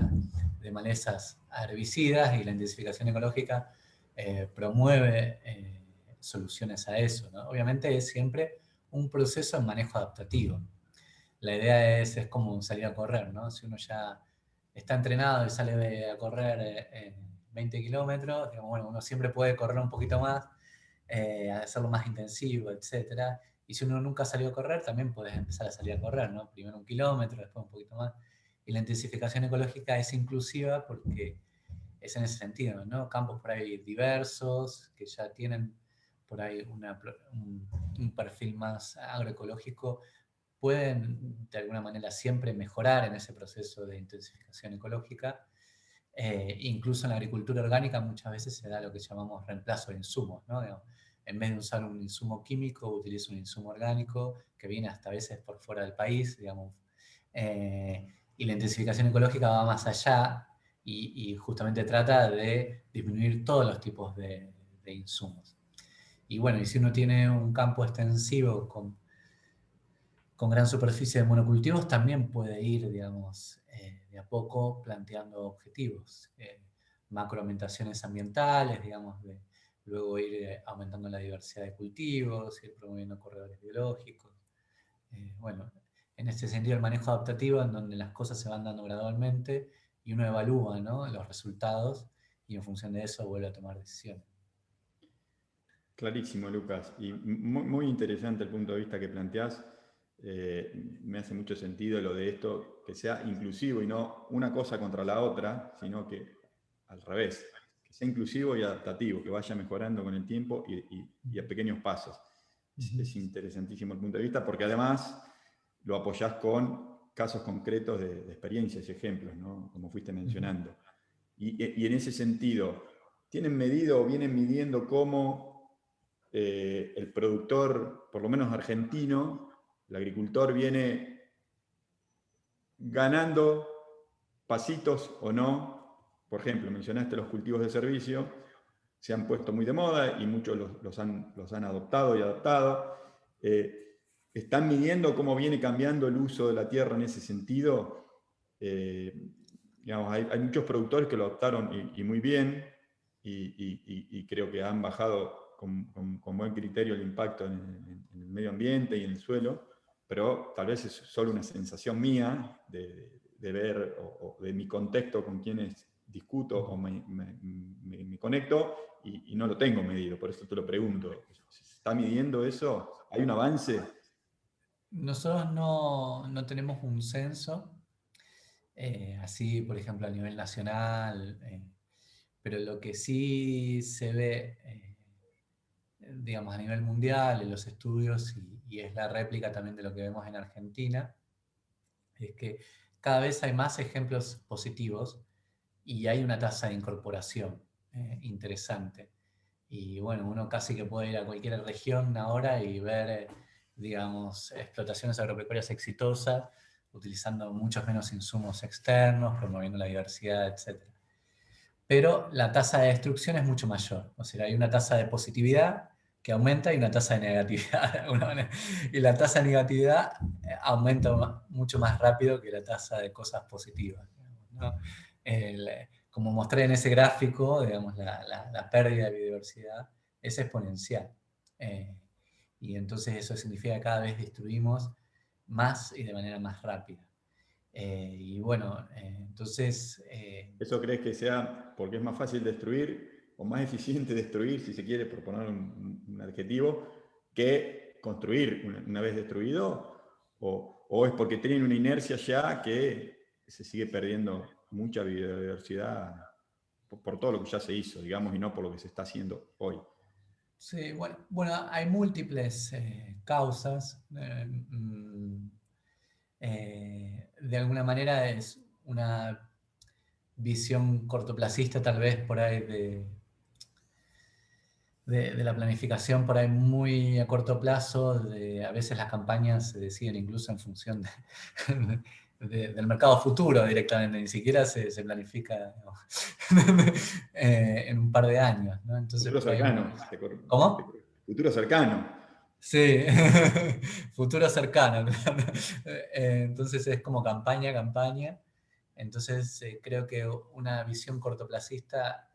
de malezas a herbicidas, y la intensificación ecológica promueve soluciones a eso, ¿no? Obviamente es siempre un proceso en manejo adaptativo. La idea es como salir a correr, ¿no? Si uno ya está entrenado y sale a correr 20 kilómetros, digamos, bueno, uno siempre puede correr un poquito más, hacerlo más intensivo, etc. Y si uno nunca salió a correr, también puedes empezar a salir a correr, ¿no? Primero 1 kilómetro, después un poquito más. Y la intensificación ecológica es inclusiva porque es en ese sentido, ¿no? Campos por ahí diversos, que ya tienen por ahí un perfil más agroecológico, pueden de alguna manera siempre mejorar en ese proceso de intensificación ecológica. Incluso en la agricultura orgánica muchas veces se da lo que llamamos reemplazo de insumos, ¿no? Digamos, en vez de usar un insumo químico, utilizo un insumo orgánico que viene hasta a veces por fuera del país, digamos. Y la intensificación ecológica va más allá y justamente trata de disminuir todos los tipos de insumos. Y bueno, y si uno tiene un campo extensivo con gran superficie de monocultivos, también puede ir, digamos, de a poco planteando objetivos, macroambientaciones ambientales, digamos, de luego ir aumentando la diversidad de cultivos, ir promoviendo corredores biológicos. Bueno, en este sentido el manejo adaptativo, en donde las cosas se van dando gradualmente y uno evalúa, ¿no?, los resultados y en función de eso vuelve a tomar decisiones. Clarísimo, Lucas. Y muy interesante el punto de vista que planteás. Me hace mucho sentido lo de esto, que sea inclusivo y no una cosa contra la otra, sino que al revés, que sea inclusivo y adaptativo, que vaya mejorando con el tiempo y a pequeños pasos. Es interesantísimo el punto de vista, porque además lo apoyás con casos concretos de experiencias y ejemplos, ¿no?, como fuiste mencionando. Y en ese sentido, ¿tienen medido o vienen midiendo cómo el productor, por lo menos argentino, el agricultor, viene ganando pasitos o no? Por ejemplo, mencionaste los cultivos de servicio, se han puesto muy de moda y muchos los han adoptado y adaptado. ¿Están midiendo cómo viene cambiando el uso de la tierra en ese sentido? Digamos, hay muchos productores que lo adoptaron y muy bien, y creo que han bajado con buen criterio el impacto en el medio ambiente y en el suelo, pero tal vez es solo una sensación mía de ver, o de mi contexto con quienes discuto o me conecto, y no lo tengo medido, por eso te lo pregunto. ¿Se está midiendo eso? ¿Hay un avance? Nosotros no tenemos un censo, así por ejemplo a nivel nacional, pero lo que sí se ve, digamos, a nivel mundial en los estudios, y es la réplica también de lo que vemos en Argentina, es que cada vez hay más ejemplos positivos y hay una tasa de incorporación interesante. Y bueno, uno casi que puede ir a cualquier región ahora y ver, digamos, explotaciones agropecuarias exitosas, utilizando muchos menos insumos externos, promoviendo la diversidad, etc. Pero la tasa de destrucción es mucho mayor. O sea, hay una tasa de positividad que aumenta y una tasa de negatividad de alguna manera. Y la tasa de negatividad aumenta mucho más rápido que la tasa de cosas positivas, ¿no? Como mostré en ese gráfico, digamos, la pérdida de biodiversidad es exponencial. Y entonces eso significa que cada vez destruimos más y de manera más rápida. Y bueno, entonces... ¿Eso crees que sea porque es más fácil destruir o más eficiente destruir, si se quiere, por poner un adjetivo, que construir una vez destruido? ¿O es porque tienen una inercia ya que se sigue perdiendo mucha biodiversidad por todo lo que ya se hizo, digamos, y no por lo que se está haciendo hoy? Sí, bueno, hay múltiples causas. De alguna manera es una visión cortoplacista tal vez por ahí de la planificación por ahí muy a corto plazo. A veces las campañas se deciden incluso en función del mercado futuro directamente, ni siquiera se planifica, ¿no? En un par de años, ¿no? Entonces, futuro cercano. ¿Cómo? Futuro cercano. Sí, futuro cercano. Entonces es como campaña. Entonces creo que una visión cortoplacista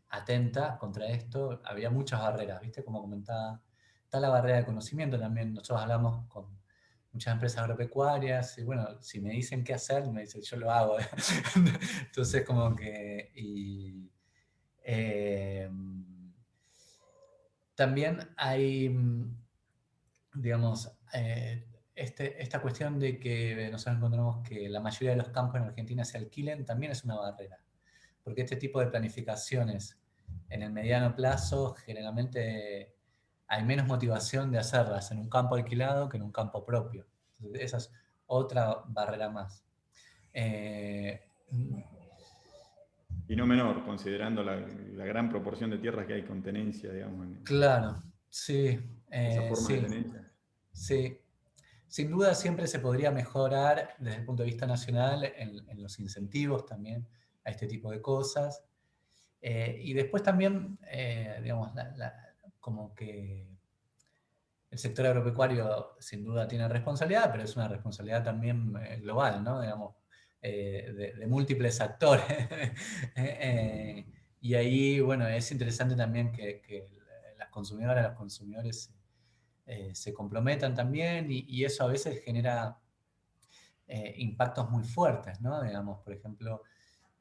atenta contra esto. Había muchas barreras, ¿viste? Como comentaba, está la barrera de conocimiento también. Nosotros hablamos con muchas empresas agropecuarias y bueno, si me dicen qué hacer, me dicen yo lo hago. Entonces como que... eh, también hay, digamos, esta cuestión de que nosotros encontramos que la mayoría de los campos en Argentina se alquilen, también es una barrera. Porque este tipo de planificaciones en el mediano plazo generalmente hay menos motivación de hacerlas en un campo alquilado que en un campo propio. Entonces, esa es otra barrera más. Y no menor, considerando la gran proporción de tierras que hay con tenencia, digamos, Claro, sí, esa forma de sí, tenencia. sí. Sin duda siempre se podría mejorar desde el punto de vista nacional en los incentivos también a este tipo de cosas. Y después también, digamos, como que el sector agropecuario sin duda tiene responsabilidad, pero es una responsabilidad también global, ¿no? Digamos, de múltiples actores. Y ahí, bueno, es interesante también que las consumidoras, los consumidores se comprometan también y eso a veces genera impactos muy fuertes, ¿no? Digamos, por ejemplo,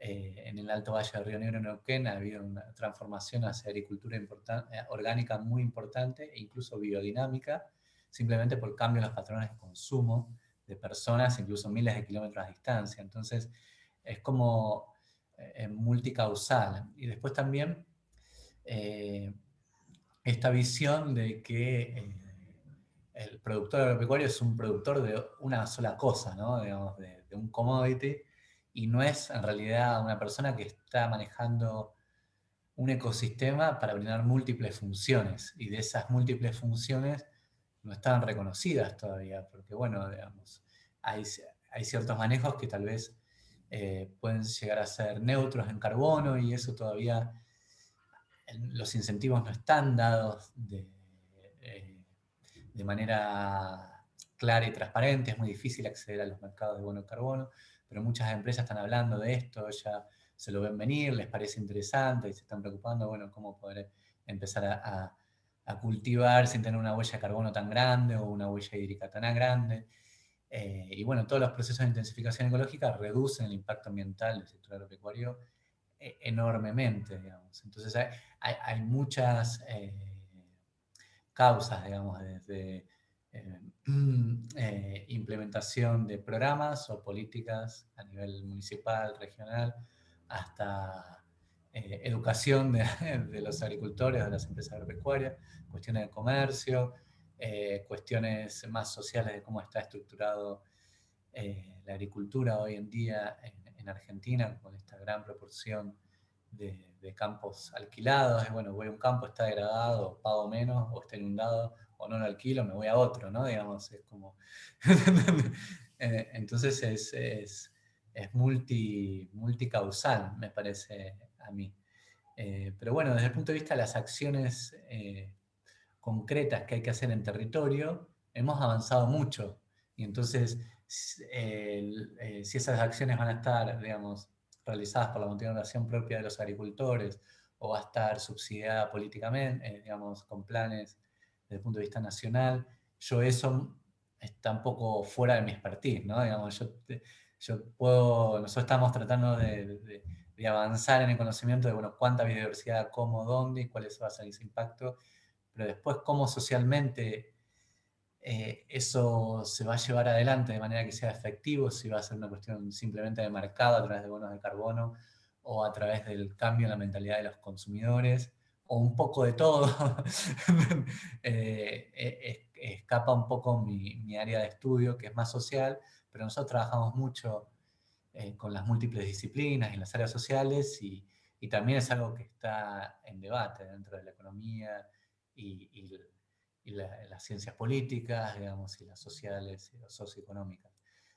en el Alto Valle del Río Negro, en Neuquén, ha habido una transformación hacia agricultura orgánica muy importante e incluso biodinámica, simplemente por cambio en los patrones de consumo de personas, incluso miles de kilómetros a distancia. Entonces, es como multicausal. Y después también eh, esta visión de que el productor agropecuario es un productor de una sola cosa, ¿no? Digamos, de un commodity, y no es en realidad una persona que está manejando un ecosistema para brindar múltiples funciones, y de esas múltiples funciones no están reconocidas todavía, porque bueno, digamos, hay, hay ciertos manejos que tal vez pueden llegar a ser neutros en carbono, y eso todavía los incentivos no están dados de manera clara y transparente. Es muy difícil acceder a los mercados de bono de carbono, pero muchas empresas están hablando de esto, ya se lo ven venir, les parece interesante y se están preocupando, bueno, cómo poder empezar a cultivar sin tener una huella de carbono tan grande o una huella hídrica tan grande. Y bueno, todos los procesos de intensificación ecológica reducen el impacto ambiental del sector agropecuario enormemente, digamos. Entonces hay muchas causas, digamos, desde implementación de programas o políticas a nivel municipal, regional, hasta educación de los agricultores, de las empresas agropecuarias, cuestiones de comercio, cuestiones más sociales de cómo está estructurado la agricultura hoy en día en Argentina, con esta gran proporción de campos alquilados. Bueno, voy a un campo, está degradado, pago menos, o está inundado, o no lo alquilo, me voy a otro, ¿no? Digamos, es como... Entonces es multicausal, me parece a mí. Pero bueno, desde el punto de vista de las acciones concretas que hay que hacer en territorio, hemos avanzado mucho. Y entonces, si esas acciones van a estar, digamos, realizadas por la motivación propia de los agricultores, o va a estar subsidiada políticamente, digamos, con planes desde el punto de vista nacional, yo eso está un poco fuera de mi expertise, ¿no? Digamos, nosotros estamos tratando de avanzar en el conocimiento de, bueno, cuánta biodiversidad, cómo, dónde y cuál va a ser ese impacto, pero después cómo socialmente eso se va a llevar adelante de manera que sea efectivo, si va a ser una cuestión simplemente de mercado a través de bonos de carbono o a través del cambio en la mentalidad de los consumidores, o un poco de todo. Escapa un poco mi área de estudio, que es más social, pero nosotros trabajamos mucho con las múltiples disciplinas y las áreas sociales, y también es algo que está en debate dentro de la economía y las ciencias políticas, digamos, y las sociales y las socioeconómicas.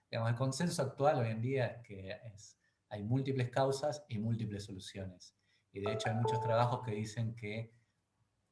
Digamos, el consenso actual hoy en día es que hay múltiples causas y múltiples soluciones. Y de hecho hay muchos trabajos que dicen que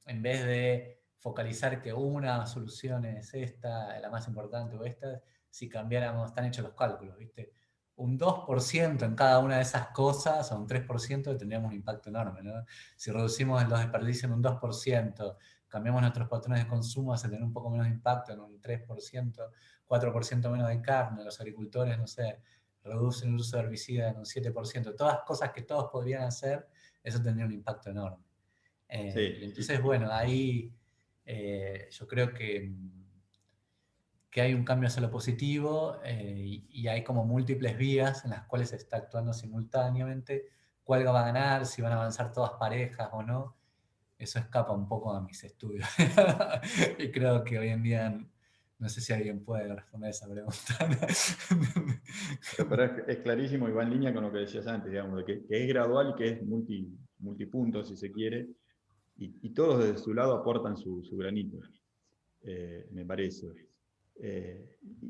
en vez de focalizar que una solución es esta, la más importante, o esta, si cambiáramos, están hechos los cálculos, ¿viste? un 2% en cada una de esas cosas, o un 3%, tendríamos un impacto enorme, ¿no? Si reducimos los desperdicios en un 2%, cambiamos nuestros patrones de consumo, hace tener un poco menos de impacto en un 3%, 4% menos de carne, los agricultores, no sé, reducen el uso de herbicidas en un 7%, todas cosas que todos podrían hacer, eso tendría un impacto enorme. Sí. Y entonces, bueno, ahí yo creo que hay un cambio hacia lo positivo y hay como múltiples vías en las cuales se está actuando simultáneamente. ¿Cuál va a ganar? Si van a avanzar todas parejas o no. Eso escapa un poco a mis estudios. Y creo que hoy en día no sé si alguien puede responder esa pregunta. Pero es clarísimo y va en línea con lo que decías antes, digamos, de que es gradual y que es multipunto, si se quiere, y todos desde su lado aportan su granito, me parece.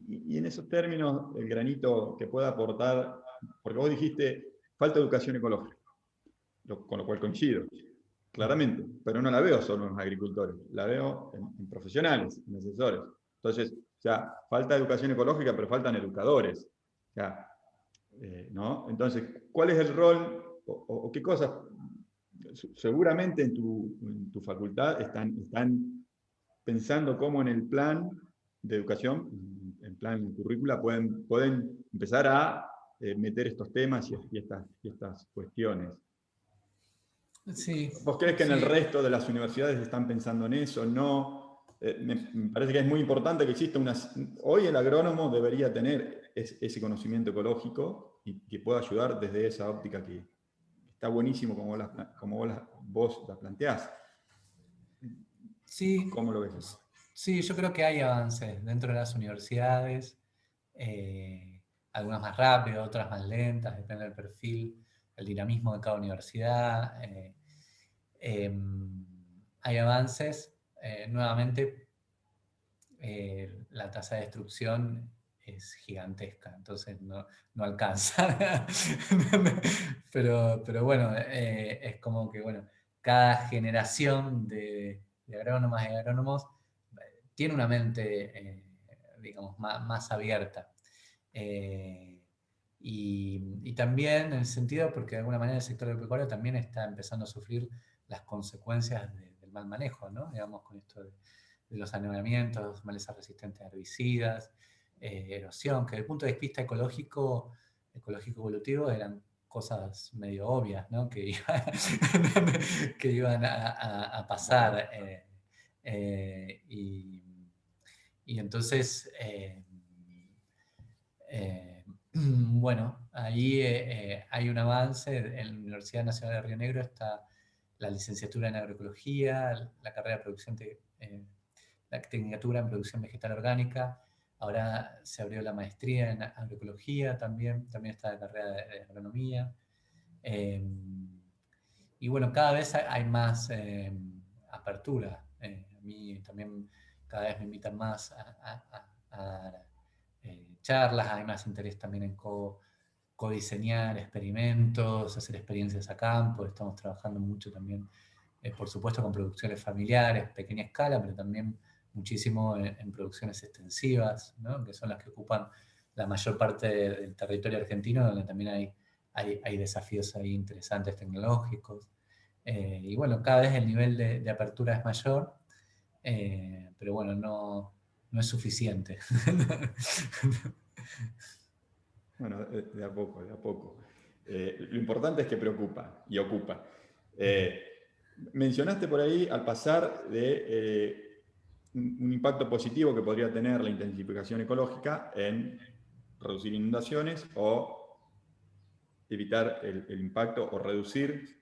Y en esos términos, el granito que pueda aportar, porque vos dijiste, falta educación ecológica, con lo cual coincido, claramente, pero no la veo solo en los agricultores, la veo en profesionales, en asesores. Entonces, o sea, falta educación ecológica, pero faltan educadores. O sea, ¿no? Entonces, ¿cuál es el rol o qué cosas? Seguramente en tu facultad están pensando cómo en el plan de educación, en plan currícula, pueden empezar a meter estos temas y estas cuestiones. Sí, ¿Vos crees que en el sí. resto de las universidades están pensando en eso? No. Me parece que es muy importante que exista Hoy el agrónomo debería tener ese conocimiento ecológico y que pueda ayudar desde esa óptica que está buenísimo como vos la planteás. Sí, ¿Cómo lo ves? sí, yo creo que hay avances dentro de las universidades, algunas más rápidas, otras más lentas, depende del perfil, el dinamismo de cada universidad. Hay avances, nuevamente la tasa de destrucción es gigantesca, entonces no alcanza. pero bueno, es como que bueno, cada generación de agrónomas y agrónomos tiene una mente, digamos, más abierta. Y también en el sentido, porque de alguna manera el sector agropecuario también está empezando a sufrir las consecuencias del mal manejo, ¿no? Digamos, con esto de los anegamientos, malezas resistentes a herbicidas, erosión, que desde el punto de vista ecológico evolutivo eran cosas medio obvias, ¿no? Que iban a pasar. Y entonces, bueno, ahí hay un avance. En la Universidad Nacional de Río Negro está la licenciatura en agroecología, la carrera de producción, la tecnicatura en producción vegetal orgánica. Ahora se abrió la maestría en agroecología también está la carrera de agronomía. Y bueno, cada vez hay más apertura. A mí también cada vez me invitan más a charlas, hay más interés también en codiseñar experimentos, hacer experiencias a campo. Estamos trabajando mucho también, por supuesto, con producciones familiares, pequeña escala, pero también muchísimo en producciones extensivas, ¿no? Que son las que ocupan la mayor parte del territorio argentino, donde también hay desafíos ahí interesantes tecnológicos. Y bueno, cada vez el nivel de apertura es mayor, pero bueno, no es suficiente. Bueno, de a poco, de a poco. Lo importante es que preocupa y ocupa. Mencionaste por ahí, al pasar de un impacto positivo que podría tener la intensificación ecológica en reducir inundaciones o evitar el impacto o reducir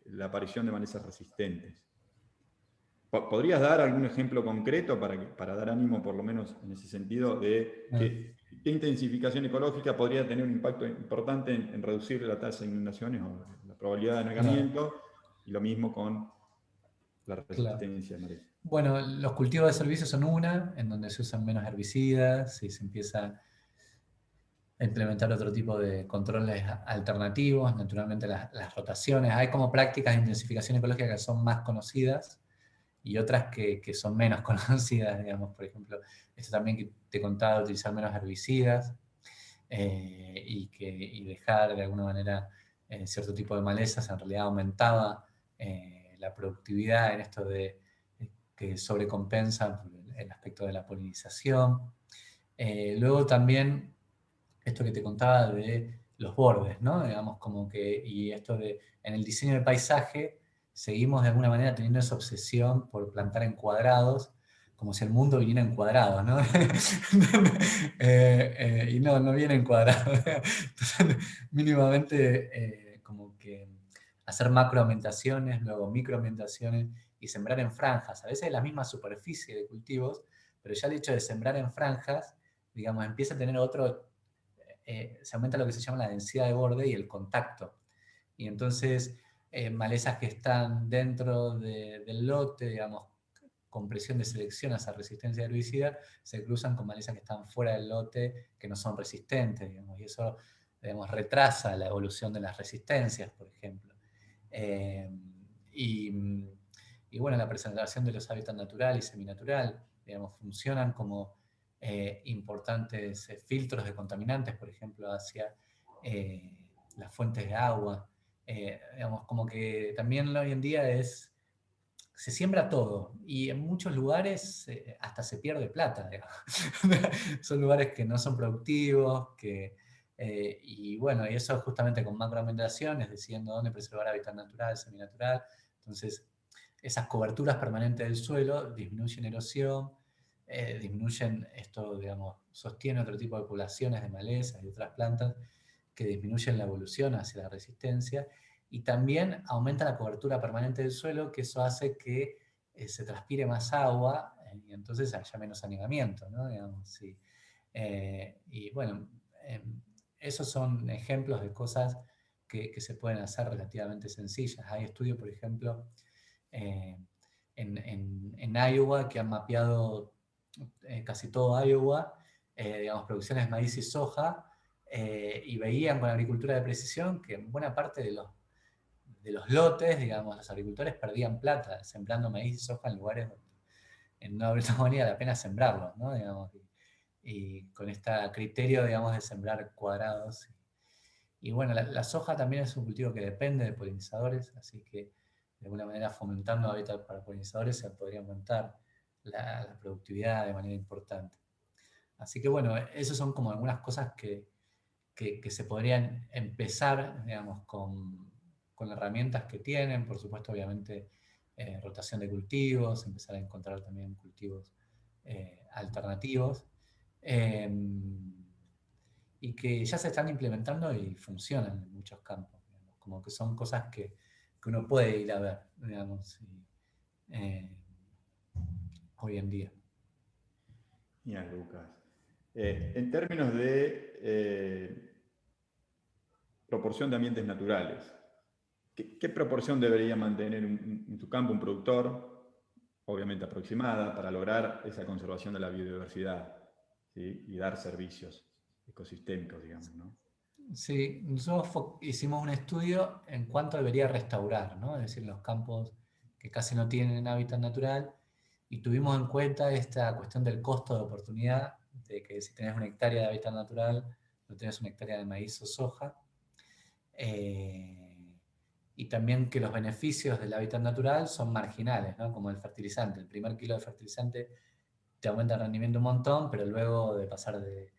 la aparición de malezas resistentes. ¿Podrías dar algún ejemplo concreto para dar ánimo, por lo menos en ese sentido, de qué intensificación ecológica podría tener un impacto importante en reducir la tasa de inundaciones o la probabilidad de anegamiento? Claro. Y lo mismo con la resistencia a malezas. Bueno, los cultivos de servicio son una, en donde se usan menos herbicidas y se empieza a implementar otro tipo de controles alternativos, naturalmente las rotaciones. Hay como prácticas de intensificación ecológica que son más conocidas y otras que son menos conocidas, digamos, por ejemplo, esto también que te contaba, utilizar menos herbicidas. y dejar de alguna manera cierto tipo de malezas en realidad aumentaba la productividad en esto de que sobrecompensa el aspecto de la polinización. Luego también esto que te contaba de los bordes, ¿no? Digamos como que, y esto de, en el diseño del paisaje, seguimos de alguna manera teniendo esa obsesión por plantar en cuadrados, como si el mundo viniera en cuadrados, ¿no? Y no viene en cuadrados. Entonces, mínimamente, como que hacer macroambientaciones, luego microambientaciones y sembrar en franjas, a veces la misma superficie de cultivos, pero ya el hecho de sembrar en franjas, digamos, empieza a tener se aumenta lo que se llama la densidad de borde y el contacto. Y entonces, malezas que están dentro del lote, digamos, con presión de selección hacia resistencia herbicida, se cruzan con malezas que están fuera del lote, que no son resistentes, digamos, y eso, digamos, retrasa la evolución de las resistencias, por ejemplo. Y bueno, la preservación de los hábitats natural y seminatural, digamos, funcionan como importantes filtros de contaminantes, por ejemplo, hacia las fuentes de agua. Digamos, como que también hoy en día se siembra todo y en muchos lugares hasta se pierde plata. Son lugares que no son productivos, y bueno, y eso justamente con macroambientaciones, decidiendo dónde preservar hábitat natural, seminatural. Entonces, esas coberturas permanentes del suelo disminuyen erosión, disminuyen esto, digamos, sostiene otro tipo de poblaciones de malezas y otras plantas que disminuyen la evolución hacia la resistencia, y también aumenta la cobertura permanente del suelo, que eso hace que se transpire más agua y entonces haya menos anegamiento, ¿no? Digamos, sí. Y bueno, esos son ejemplos de cosas que se pueden hacer relativamente sencillas. Hay estudios, por ejemplo, en Iowa, que han mapeado casi todo Iowa, digamos, producciones de maíz y soja, y veían con la agricultura de precisión que en buena parte de los lotes, digamos, los agricultores perdían plata sembrando maíz y soja en lugares donde no valía la pena sembrarlos, ¿no? Digamos, y con este criterio, digamos, de sembrar cuadrados. Y bueno, la soja también es un cultivo que depende de polinizadores, así que de alguna manera fomentando hábitat para polinizadores se podría aumentar la productividad de manera importante. Así que bueno, esas son como algunas cosas que se podrían empezar, digamos, con herramientas que tienen, por supuesto, obviamente, rotación de cultivos, empezar a encontrar también cultivos alternativos, y que ya se están implementando y funcionan en muchos campos, digamos, como que son cosas que uno puede ir a ver, digamos, hoy en día. Bien, Lucas. En términos de proporción de ambientes naturales, ¿qué proporción debería mantener en tu campo un productor, obviamente aproximada, para lograr esa conservación de la biodiversidad, ¿sí? Y dar servicios ecosistémicos, digamos, ¿no? Sí, nosotros hicimos un estudio en cuánto debería restaurar, ¿no? Es decir, los campos que casi no tienen hábitat natural, y tuvimos en cuenta esta cuestión del costo de oportunidad, de que si tenés una hectárea de hábitat natural, no tenés una hectárea de maíz o soja, y también que los beneficios del hábitat natural son marginales, ¿no? Como el fertilizante. El primer kilo de fertilizante te aumenta el rendimiento un montón, pero luego de pasar de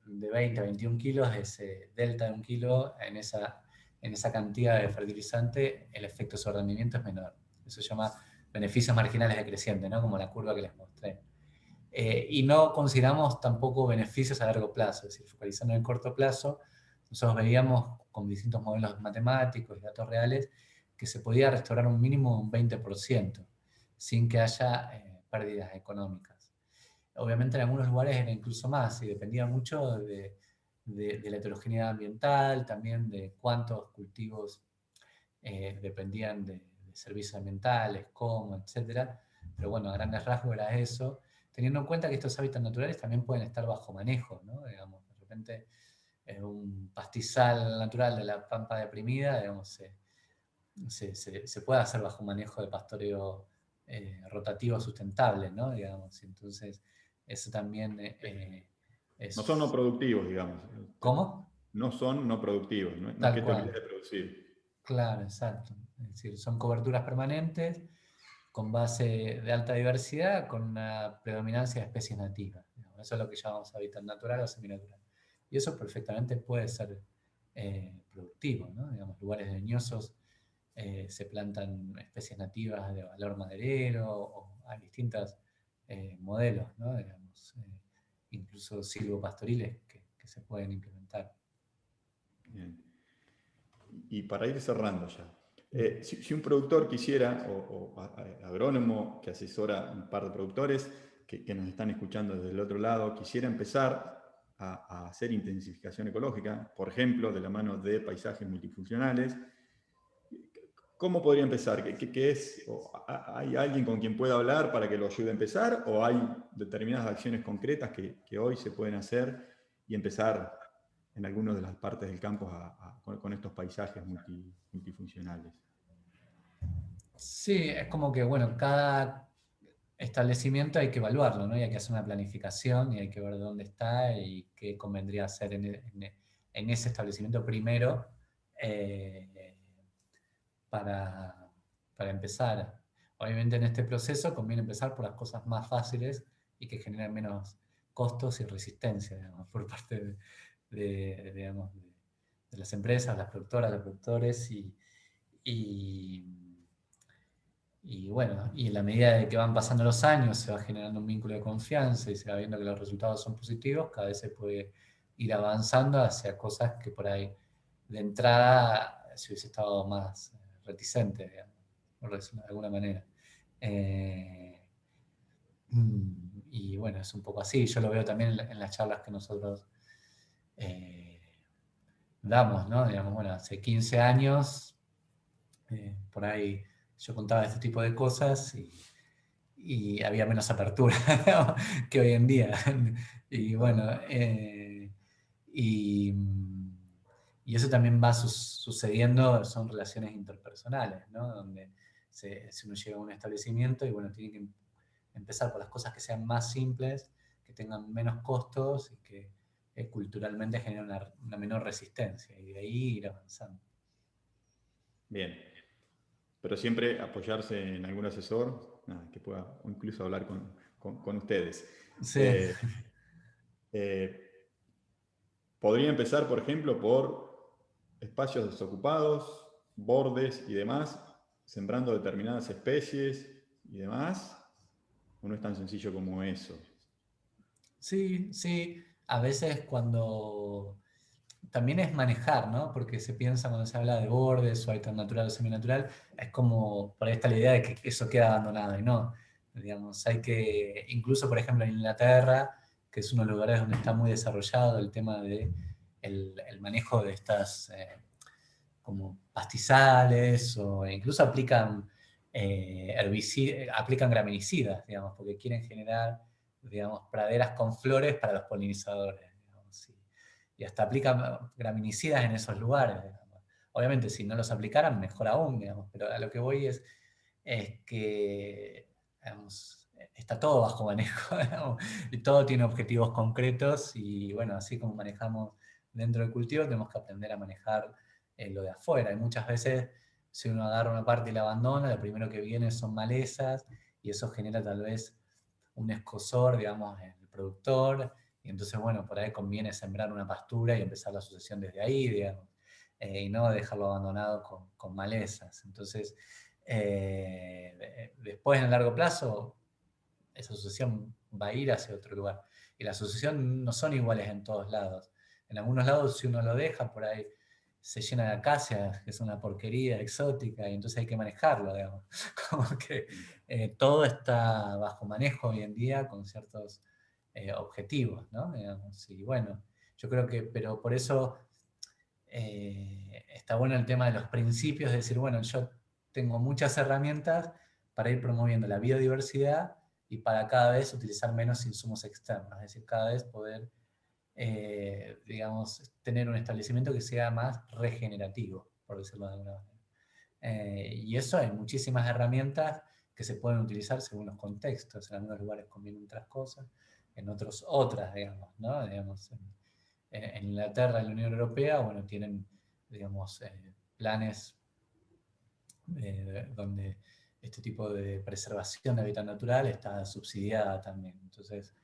20 a 21 kilos, ese delta de un kilo en esa cantidad de fertilizante, el efecto sobre rendimiento es menor. Eso se llama beneficios marginales decrecientes, ¿no? Como la curva que les mostré. Y no consideramos tampoco beneficios a largo plazo, es decir, focalizando en el corto plazo, nosotros veíamos con distintos modelos matemáticos y datos reales que se podía restaurar un mínimo de un 20% sin que haya pérdidas económicas. Obviamente en algunos lugares era incluso más y dependía mucho de la heterogeneidad ambiental, también de cuántos cultivos dependían de servicios ambientales, cómo, etc. Pero bueno, a grandes rasgos era eso, teniendo en cuenta que estos hábitats naturales también pueden estar bajo manejo, ¿no? Digamos, de repente un pastizal natural de la pampa deprimida, digamos, se puede hacer bajo manejo de pastoreo rotativo sustentable, ¿no? Digamos, entonces eso también No son no productivos, digamos. ¿Cómo? No son no productivos, no es Tal que te cual. olvides de producir. Claro, exacto. Es decir, son coberturas permanentes con base de alta diversidad, con una predominancia de especies nativas. Digamos. Eso es lo que llamamos hábitat natural o seminatural. Y eso perfectamente puede ser productivo, ¿no? Digamos, lugares leñosos se plantan especies nativas de valor maderero, o hay distintos modelos, ¿no? Digamos, incluso silvopastoriles que se pueden implementar. Bien. Y para ir cerrando ya, si un productor quisiera, o agrónomo que asesora un par de productores que nos están escuchando desde el otro lado, quisiera empezar a hacer intensificación ecológica, por ejemplo, de la mano de paisajes multifuncionales, ¿cómo podría empezar? ¿Qué es? ¿Hay alguien con quien pueda hablar para que lo ayude a empezar? ¿O hay determinadas acciones concretas que hoy se pueden hacer y empezar en algunas de las partes del campo con estos paisajes multifuncionales? Sí, es como que, bueno, cada establecimiento hay que evaluarlo, ¿no? Y hay que hacer una planificación y hay que ver dónde está y qué convendría hacer en ese establecimiento primero eh, para, para empezar. Obviamente en este proceso conviene empezar por las cosas más fáciles y que generen menos costos y resistencia, digamos, por parte digamos, de las empresas, las productoras, los productores y bueno, y en la medida de que van pasando los años se va generando un vínculo de confianza y se va viendo que los resultados son positivos, cada vez se puede ir avanzando hacia cosas que por ahí de entrada se hubiese estado más reticente, digamos, por decirlo de alguna manera. Y bueno, es un poco así. Yo lo veo también en las charlas que nosotros damos, ¿no? Digamos, bueno, hace 15 años, por ahí yo contaba este tipo de cosas y había menos apertura que hoy en día. Y bueno, y, y eso también va sucediendo, son relaciones interpersonales, ¿no? Donde si uno llega a un establecimiento y bueno, tiene que empezar por las cosas que sean más simples, que tengan menos costos y que culturalmente generen una menor resistencia y de ahí ir avanzando. Bien. Pero siempre apoyarse en algún asesor que pueda o incluso hablar con ustedes. Sí. Eh, eh, Podría empezar, por ejemplo, por espacios desocupados, bordes y demás, sembrando determinadas especies y demás, o no es tan sencillo como eso. Sí, sí. A veces cuando también es manejar, ¿no? Porque se piensa cuando se habla de bordes o hábitat natural o seminatural, es como por ahí está la idea de que eso queda abandonado y no. Digamos, hay que, incluso por ejemplo en Inglaterra, que es uno de los lugares donde está muy desarrollado el tema de el manejo de estas como pastizales o incluso aplican aplican graminicidas, digamos, porque quieren generar, digamos, praderas con flores para los polinizadores, digamos, y hasta aplican graminicidas en esos lugares, digamos. Obviamente, si no los aplicaran, mejor aún, digamos, pero a lo que voy es que, digamos, está todo bajo manejo, digamos, y todo tiene objetivos concretos y, bueno, así como manejamos dentro del cultivo, tenemos que aprender a manejar lo de afuera. Y muchas veces, si uno agarra una parte y la abandona, lo primero que viene son malezas y eso genera tal vez un escozor, digamos, en el productor. Y entonces, bueno, por ahí conviene sembrar una pastura y empezar la sucesión desde ahí, digamos, y no dejarlo abandonado con malezas. Entonces, después en el largo plazo, esa sucesión va a ir hacia otro lugar. Y la sucesión no son iguales en todos lados. En algunos lados, si uno lo deja, por ahí se llena de acacias, que es una porquería exótica, y entonces hay que manejarlo, digamos. Como que todo está bajo manejo hoy en día con ciertos objetivos, ¿no? Digamos, y bueno, yo creo que, pero por eso está bueno el tema de los principios, de decir, bueno, yo tengo muchas herramientas para ir promoviendo la biodiversidad y para cada vez utilizar menos insumos externos, es decir, cada vez poder digamos, tener un establecimiento que sea más regenerativo, por decirlo de alguna manera. Y eso hay muchísimas herramientas que se pueden utilizar según los contextos. En algunos lugares convienen otras cosas, otras, digamos, ¿no? Digamos, en Inglaterra, en la Unión Europea, bueno, tienen, digamos, planes donde este tipo de preservación de hábitat natural está subsidiada también. Entonces,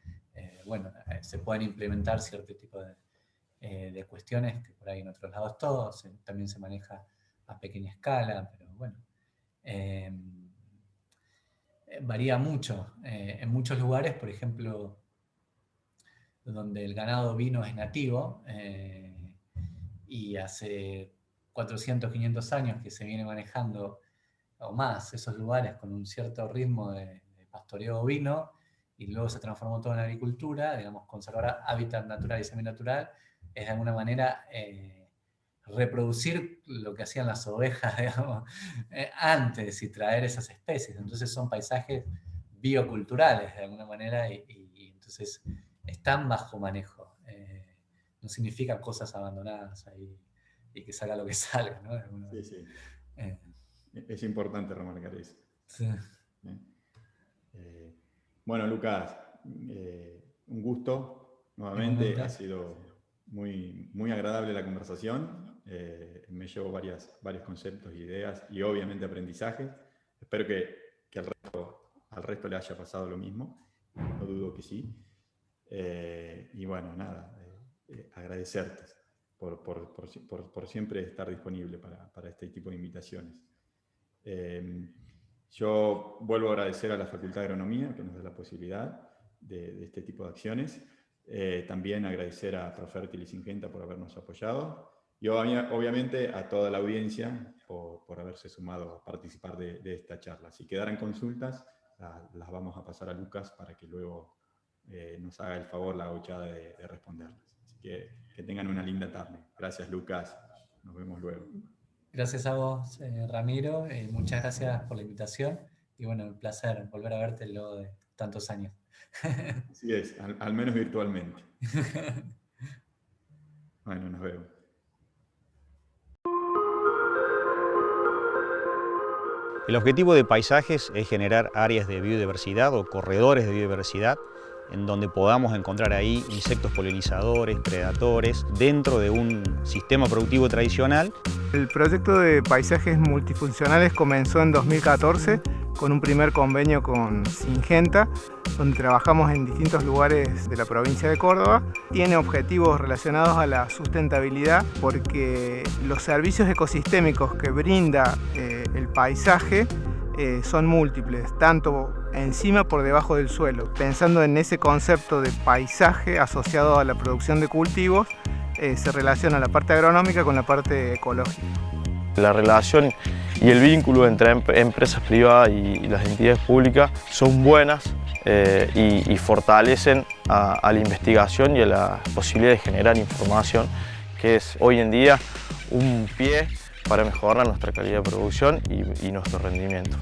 bueno, se pueden implementar cierto tipo de cuestiones que por ahí en otros lados también se maneja a pequeña escala, pero bueno, varía mucho. En muchos lugares, por ejemplo, donde el ganado ovino es nativo, y hace 400, 500 años que se viene manejando o más esos lugares con un cierto ritmo de pastoreo ovino, y luego se transformó todo en agricultura, digamos, conservar hábitat natural y seminatural es de alguna manera reproducir lo que hacían las ovejas, digamos, antes, y traer esas especies. Entonces son paisajes bioculturales de alguna manera, y entonces están bajo manejo. No significa cosas abandonadas ahí y que salga lo que salga, ¿no? Sí, sí. Es importante remarcar eso. Sí. Bueno, Lucas, un gusto nuevamente. Ha sido muy, muy agradable la conversación. Me llevo varios conceptos, ideas y obviamente aprendizaje. Espero que al resto le haya pasado lo mismo. No dudo que sí. Y bueno, nada, agradecerte por siempre estar disponible para este tipo de invitaciones. Yo vuelvo a agradecer a la Facultad de Agronomía que nos da la posibilidad de este tipo de acciones. También agradecer a Profertil y Syngenta por habernos apoyado, y obviamente a toda la audiencia por haberse sumado a participar de esta charla. Si quedaran consultas, las vamos a pasar a Lucas para que luego nos haga el favor, la gauchada de responderlas. Así que tengan una linda tarde. Gracias, Lucas. Nos vemos luego. Gracias a vos, Ramiro, muchas gracias por la invitación, y bueno, un placer volver a verte luego de tantos años. Así es, al menos virtualmente. Bueno, nos vemos. El objetivo de Paisajes es generar áreas de biodiversidad o corredores de biodiversidad en donde podamos encontrar ahí insectos polinizadores, predadores, dentro de un sistema productivo tradicional. El proyecto de Paisajes Multifuncionales comenzó en 2014 con un primer convenio con Syngenta, donde trabajamos en distintos lugares de la provincia de Córdoba. Tiene objetivos relacionados a la sustentabilidad porque los servicios ecosistémicos que brinda el paisaje son múltiples, tanto encima por debajo del suelo. Pensando en ese concepto de paisaje asociado a la producción de cultivos, se relaciona la parte agronómica con la parte ecológica. La relación y el vínculo entre empresas privadas y las entidades públicas son buenas y fortalecen a la investigación y a la posibilidad de generar información, que es hoy en día un pie para mejorar nuestra calidad de producción y nuestro rendimiento.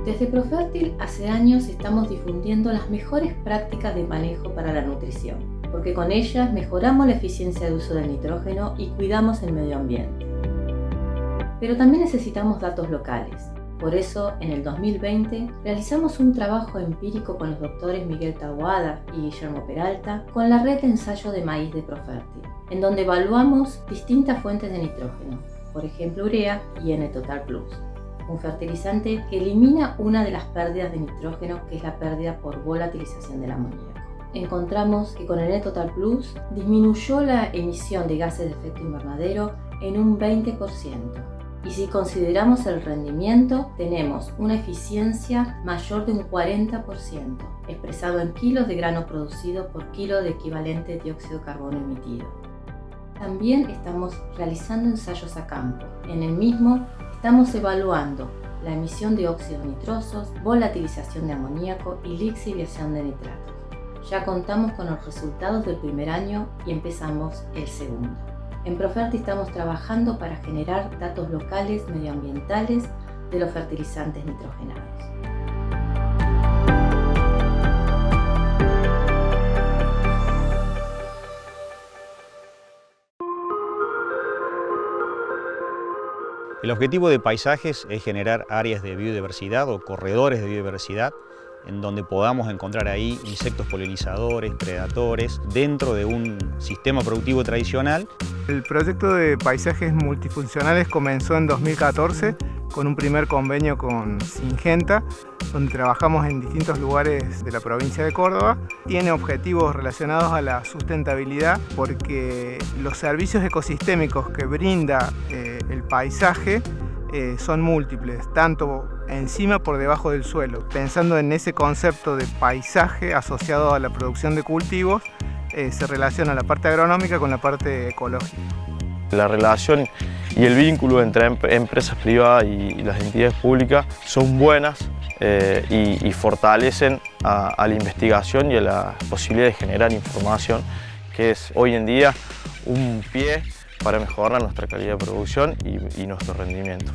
Desde Profertil hace años estamos difundiendo las mejores prácticas de manejo para la nutrición, porque con ellas mejoramos la eficiencia de uso del nitrógeno y cuidamos el medio ambiente. Pero también necesitamos datos locales. Por eso, en el 2020, realizamos un trabajo empírico con los doctores Miguel Taboada y Guillermo Peralta con la red de ensayo de maíz de Profertil, en donde evaluamos distintas fuentes de nitrógeno, por ejemplo urea y N-Total Plus, un fertilizante que elimina una de las pérdidas de nitrógeno, que es la pérdida por volatilización del amoníaco. Encontramos que con el N-Total Plus disminuyó la emisión de gases de efecto invernadero en un 20%. Y si consideramos el rendimiento, tenemos una eficiencia mayor de un 40%, expresado en kilos de grano producido por kilo de equivalente de dióxido de carbono emitido. También estamos realizando ensayos a campo. En el mismo estamos evaluando la emisión de óxidos nitrosos, volatilización de amoníaco y lixiviación de nitratos. Ya contamos con los resultados del primer año y empezamos el segundo. En Profertil estamos trabajando para generar datos locales medioambientales de los fertilizantes nitrogenados. El objetivo de Paisajes es generar áreas de biodiversidad o corredores de biodiversidad en donde podamos encontrar ahí insectos polinizadores, predadores, dentro de un sistema productivo tradicional. El proyecto de Paisajes Multifuncionales comenzó en 2014 con un primer convenio con Syngenta, donde trabajamos en distintos lugares de la provincia de Córdoba. Tiene objetivos relacionados a la sustentabilidad porque los servicios ecosistémicos que brinda el paisaje son múltiples, tanto encima por debajo del suelo. Pensando en ese concepto de paisaje asociado a la producción de cultivos, se relaciona la parte agronómica con la parte ecológica. La relación y el vínculo entre empresas privadas y las entidades públicas son buenas y fortalecen a la investigación y a la posibilidad de generar información, que es hoy en día un pie para mejorar nuestra calidad de producción y nuestro rendimiento.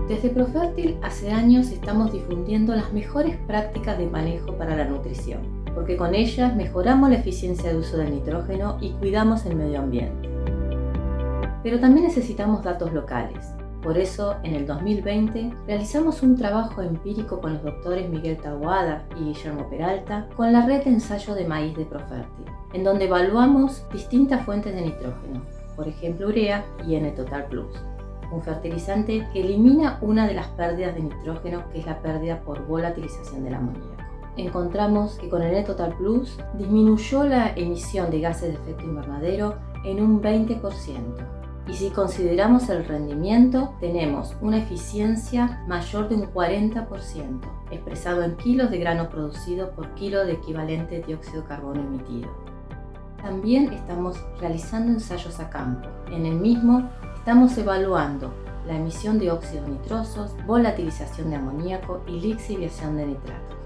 Desde Profértil hace años estamos difundiendo las mejores prácticas de manejo para la nutrición, porque con ellas mejoramos la eficiencia de uso del nitrógeno y cuidamos el medio ambiente. Pero también necesitamos datos locales. Por eso, en el 2020, realizamos un trabajo empírico con los doctores Miguel Taboada y Guillermo Peralta con la red de ensayo de maíz de Profértil, en donde evaluamos distintas fuentes de nitrógeno, por ejemplo urea y N-Total Plus, un fertilizante que elimina una de las pérdidas de nitrógeno, que es la pérdida por volatilización del amoníaco. Encontramos que con el N-Total Plus disminuyó la emisión de gases de efecto invernadero en un 20%. Y si consideramos el rendimiento, tenemos una eficiencia mayor de un 40%, expresado en kilos de grano producido por kilo de equivalente de dióxido de carbono emitido. También estamos realizando ensayos a campo. En el mismo estamos evaluando la emisión de óxidos nitrosos, volatilización de amoníaco y lixiviación de nitratos.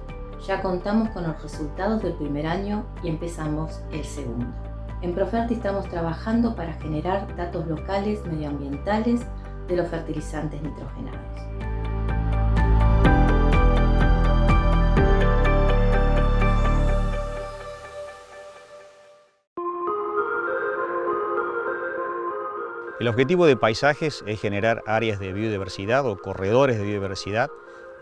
Ya contamos con los resultados del primer año y empezamos el segundo. En Profértil estamos trabajando para generar datos locales medioambientales de los fertilizantes nitrogenados. El objetivo de Paisajes es generar áreas de biodiversidad o corredores de biodiversidad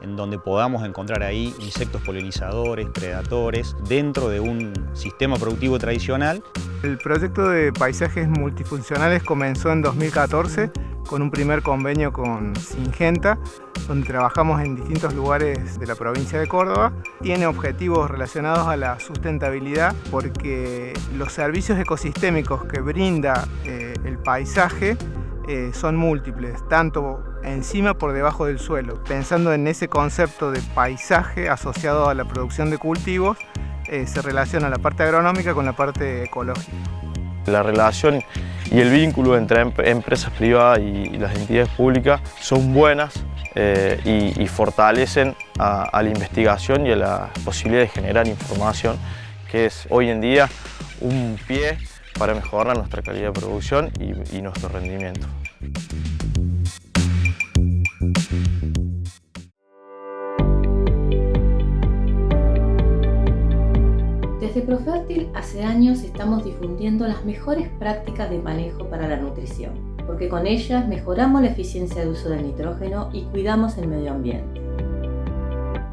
en donde podamos encontrar ahí insectos polinizadores, predadores, dentro de un sistema productivo tradicional. El proyecto de Paisajes Multifuncionales comenzó en 2014 con un primer convenio con Syngenta, donde trabajamos en distintos lugares de la provincia de Córdoba. Tiene objetivos relacionados a la sustentabilidad porque los servicios ecosistémicos que brinda el paisaje son múltiples, tanto encima por debajo del suelo. Pensando en ese concepto de paisaje asociado a la producción de cultivos, se relaciona la parte agronómica con la parte ecológica. La relación y el vínculo entre empresas privadas y las entidades públicas son buenas y fortalecen a la investigación y a la posibilidad de generar información, que es hoy en día un pie para mejorar nuestra calidad de producción y nuestro rendimiento. Desde Profértil hace años estamos difundiendo las mejores prácticas de manejo para la nutrición, porque con ellas mejoramos la eficiencia de uso del nitrógeno y cuidamos el medio ambiente.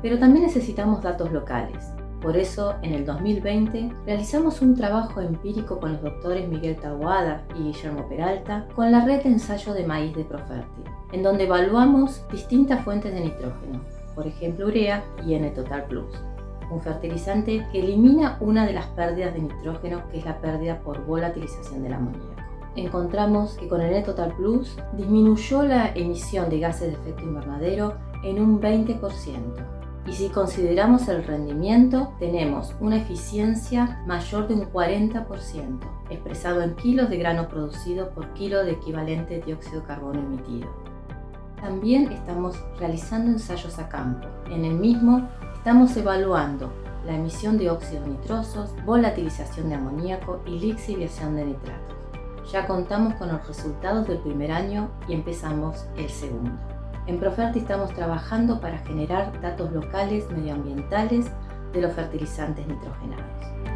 Pero también necesitamos datos locales. Por eso, en el 2020, realizamos un trabajo empírico con los doctores Miguel Taboada y Guillermo Peralta con la red de ensayo de maíz de Profértil, en donde evaluamos distintas fuentes de nitrógeno, por ejemplo urea y N-Total Plus, un fertilizante que elimina una de las pérdidas de nitrógeno, que es la pérdida por volatilización del amoníaco. Encontramos que con el N-Total Plus disminuyó la emisión de gases de efecto invernadero en un 20%. Y si consideramos el rendimiento, tenemos una eficiencia mayor de un 40%, expresado en kilos de grano producido por kilo de equivalente de dióxido de carbono emitido. También estamos realizando ensayos a campo. En el mismo estamos evaluando la emisión de óxidos nitrosos, volatilización de amoníaco y lixiviación de nitratos. Ya contamos con los resultados del primer año y empezamos el segundo. En Profértil estamos trabajando para generar datos locales medioambientales de los fertilizantes nitrogenados.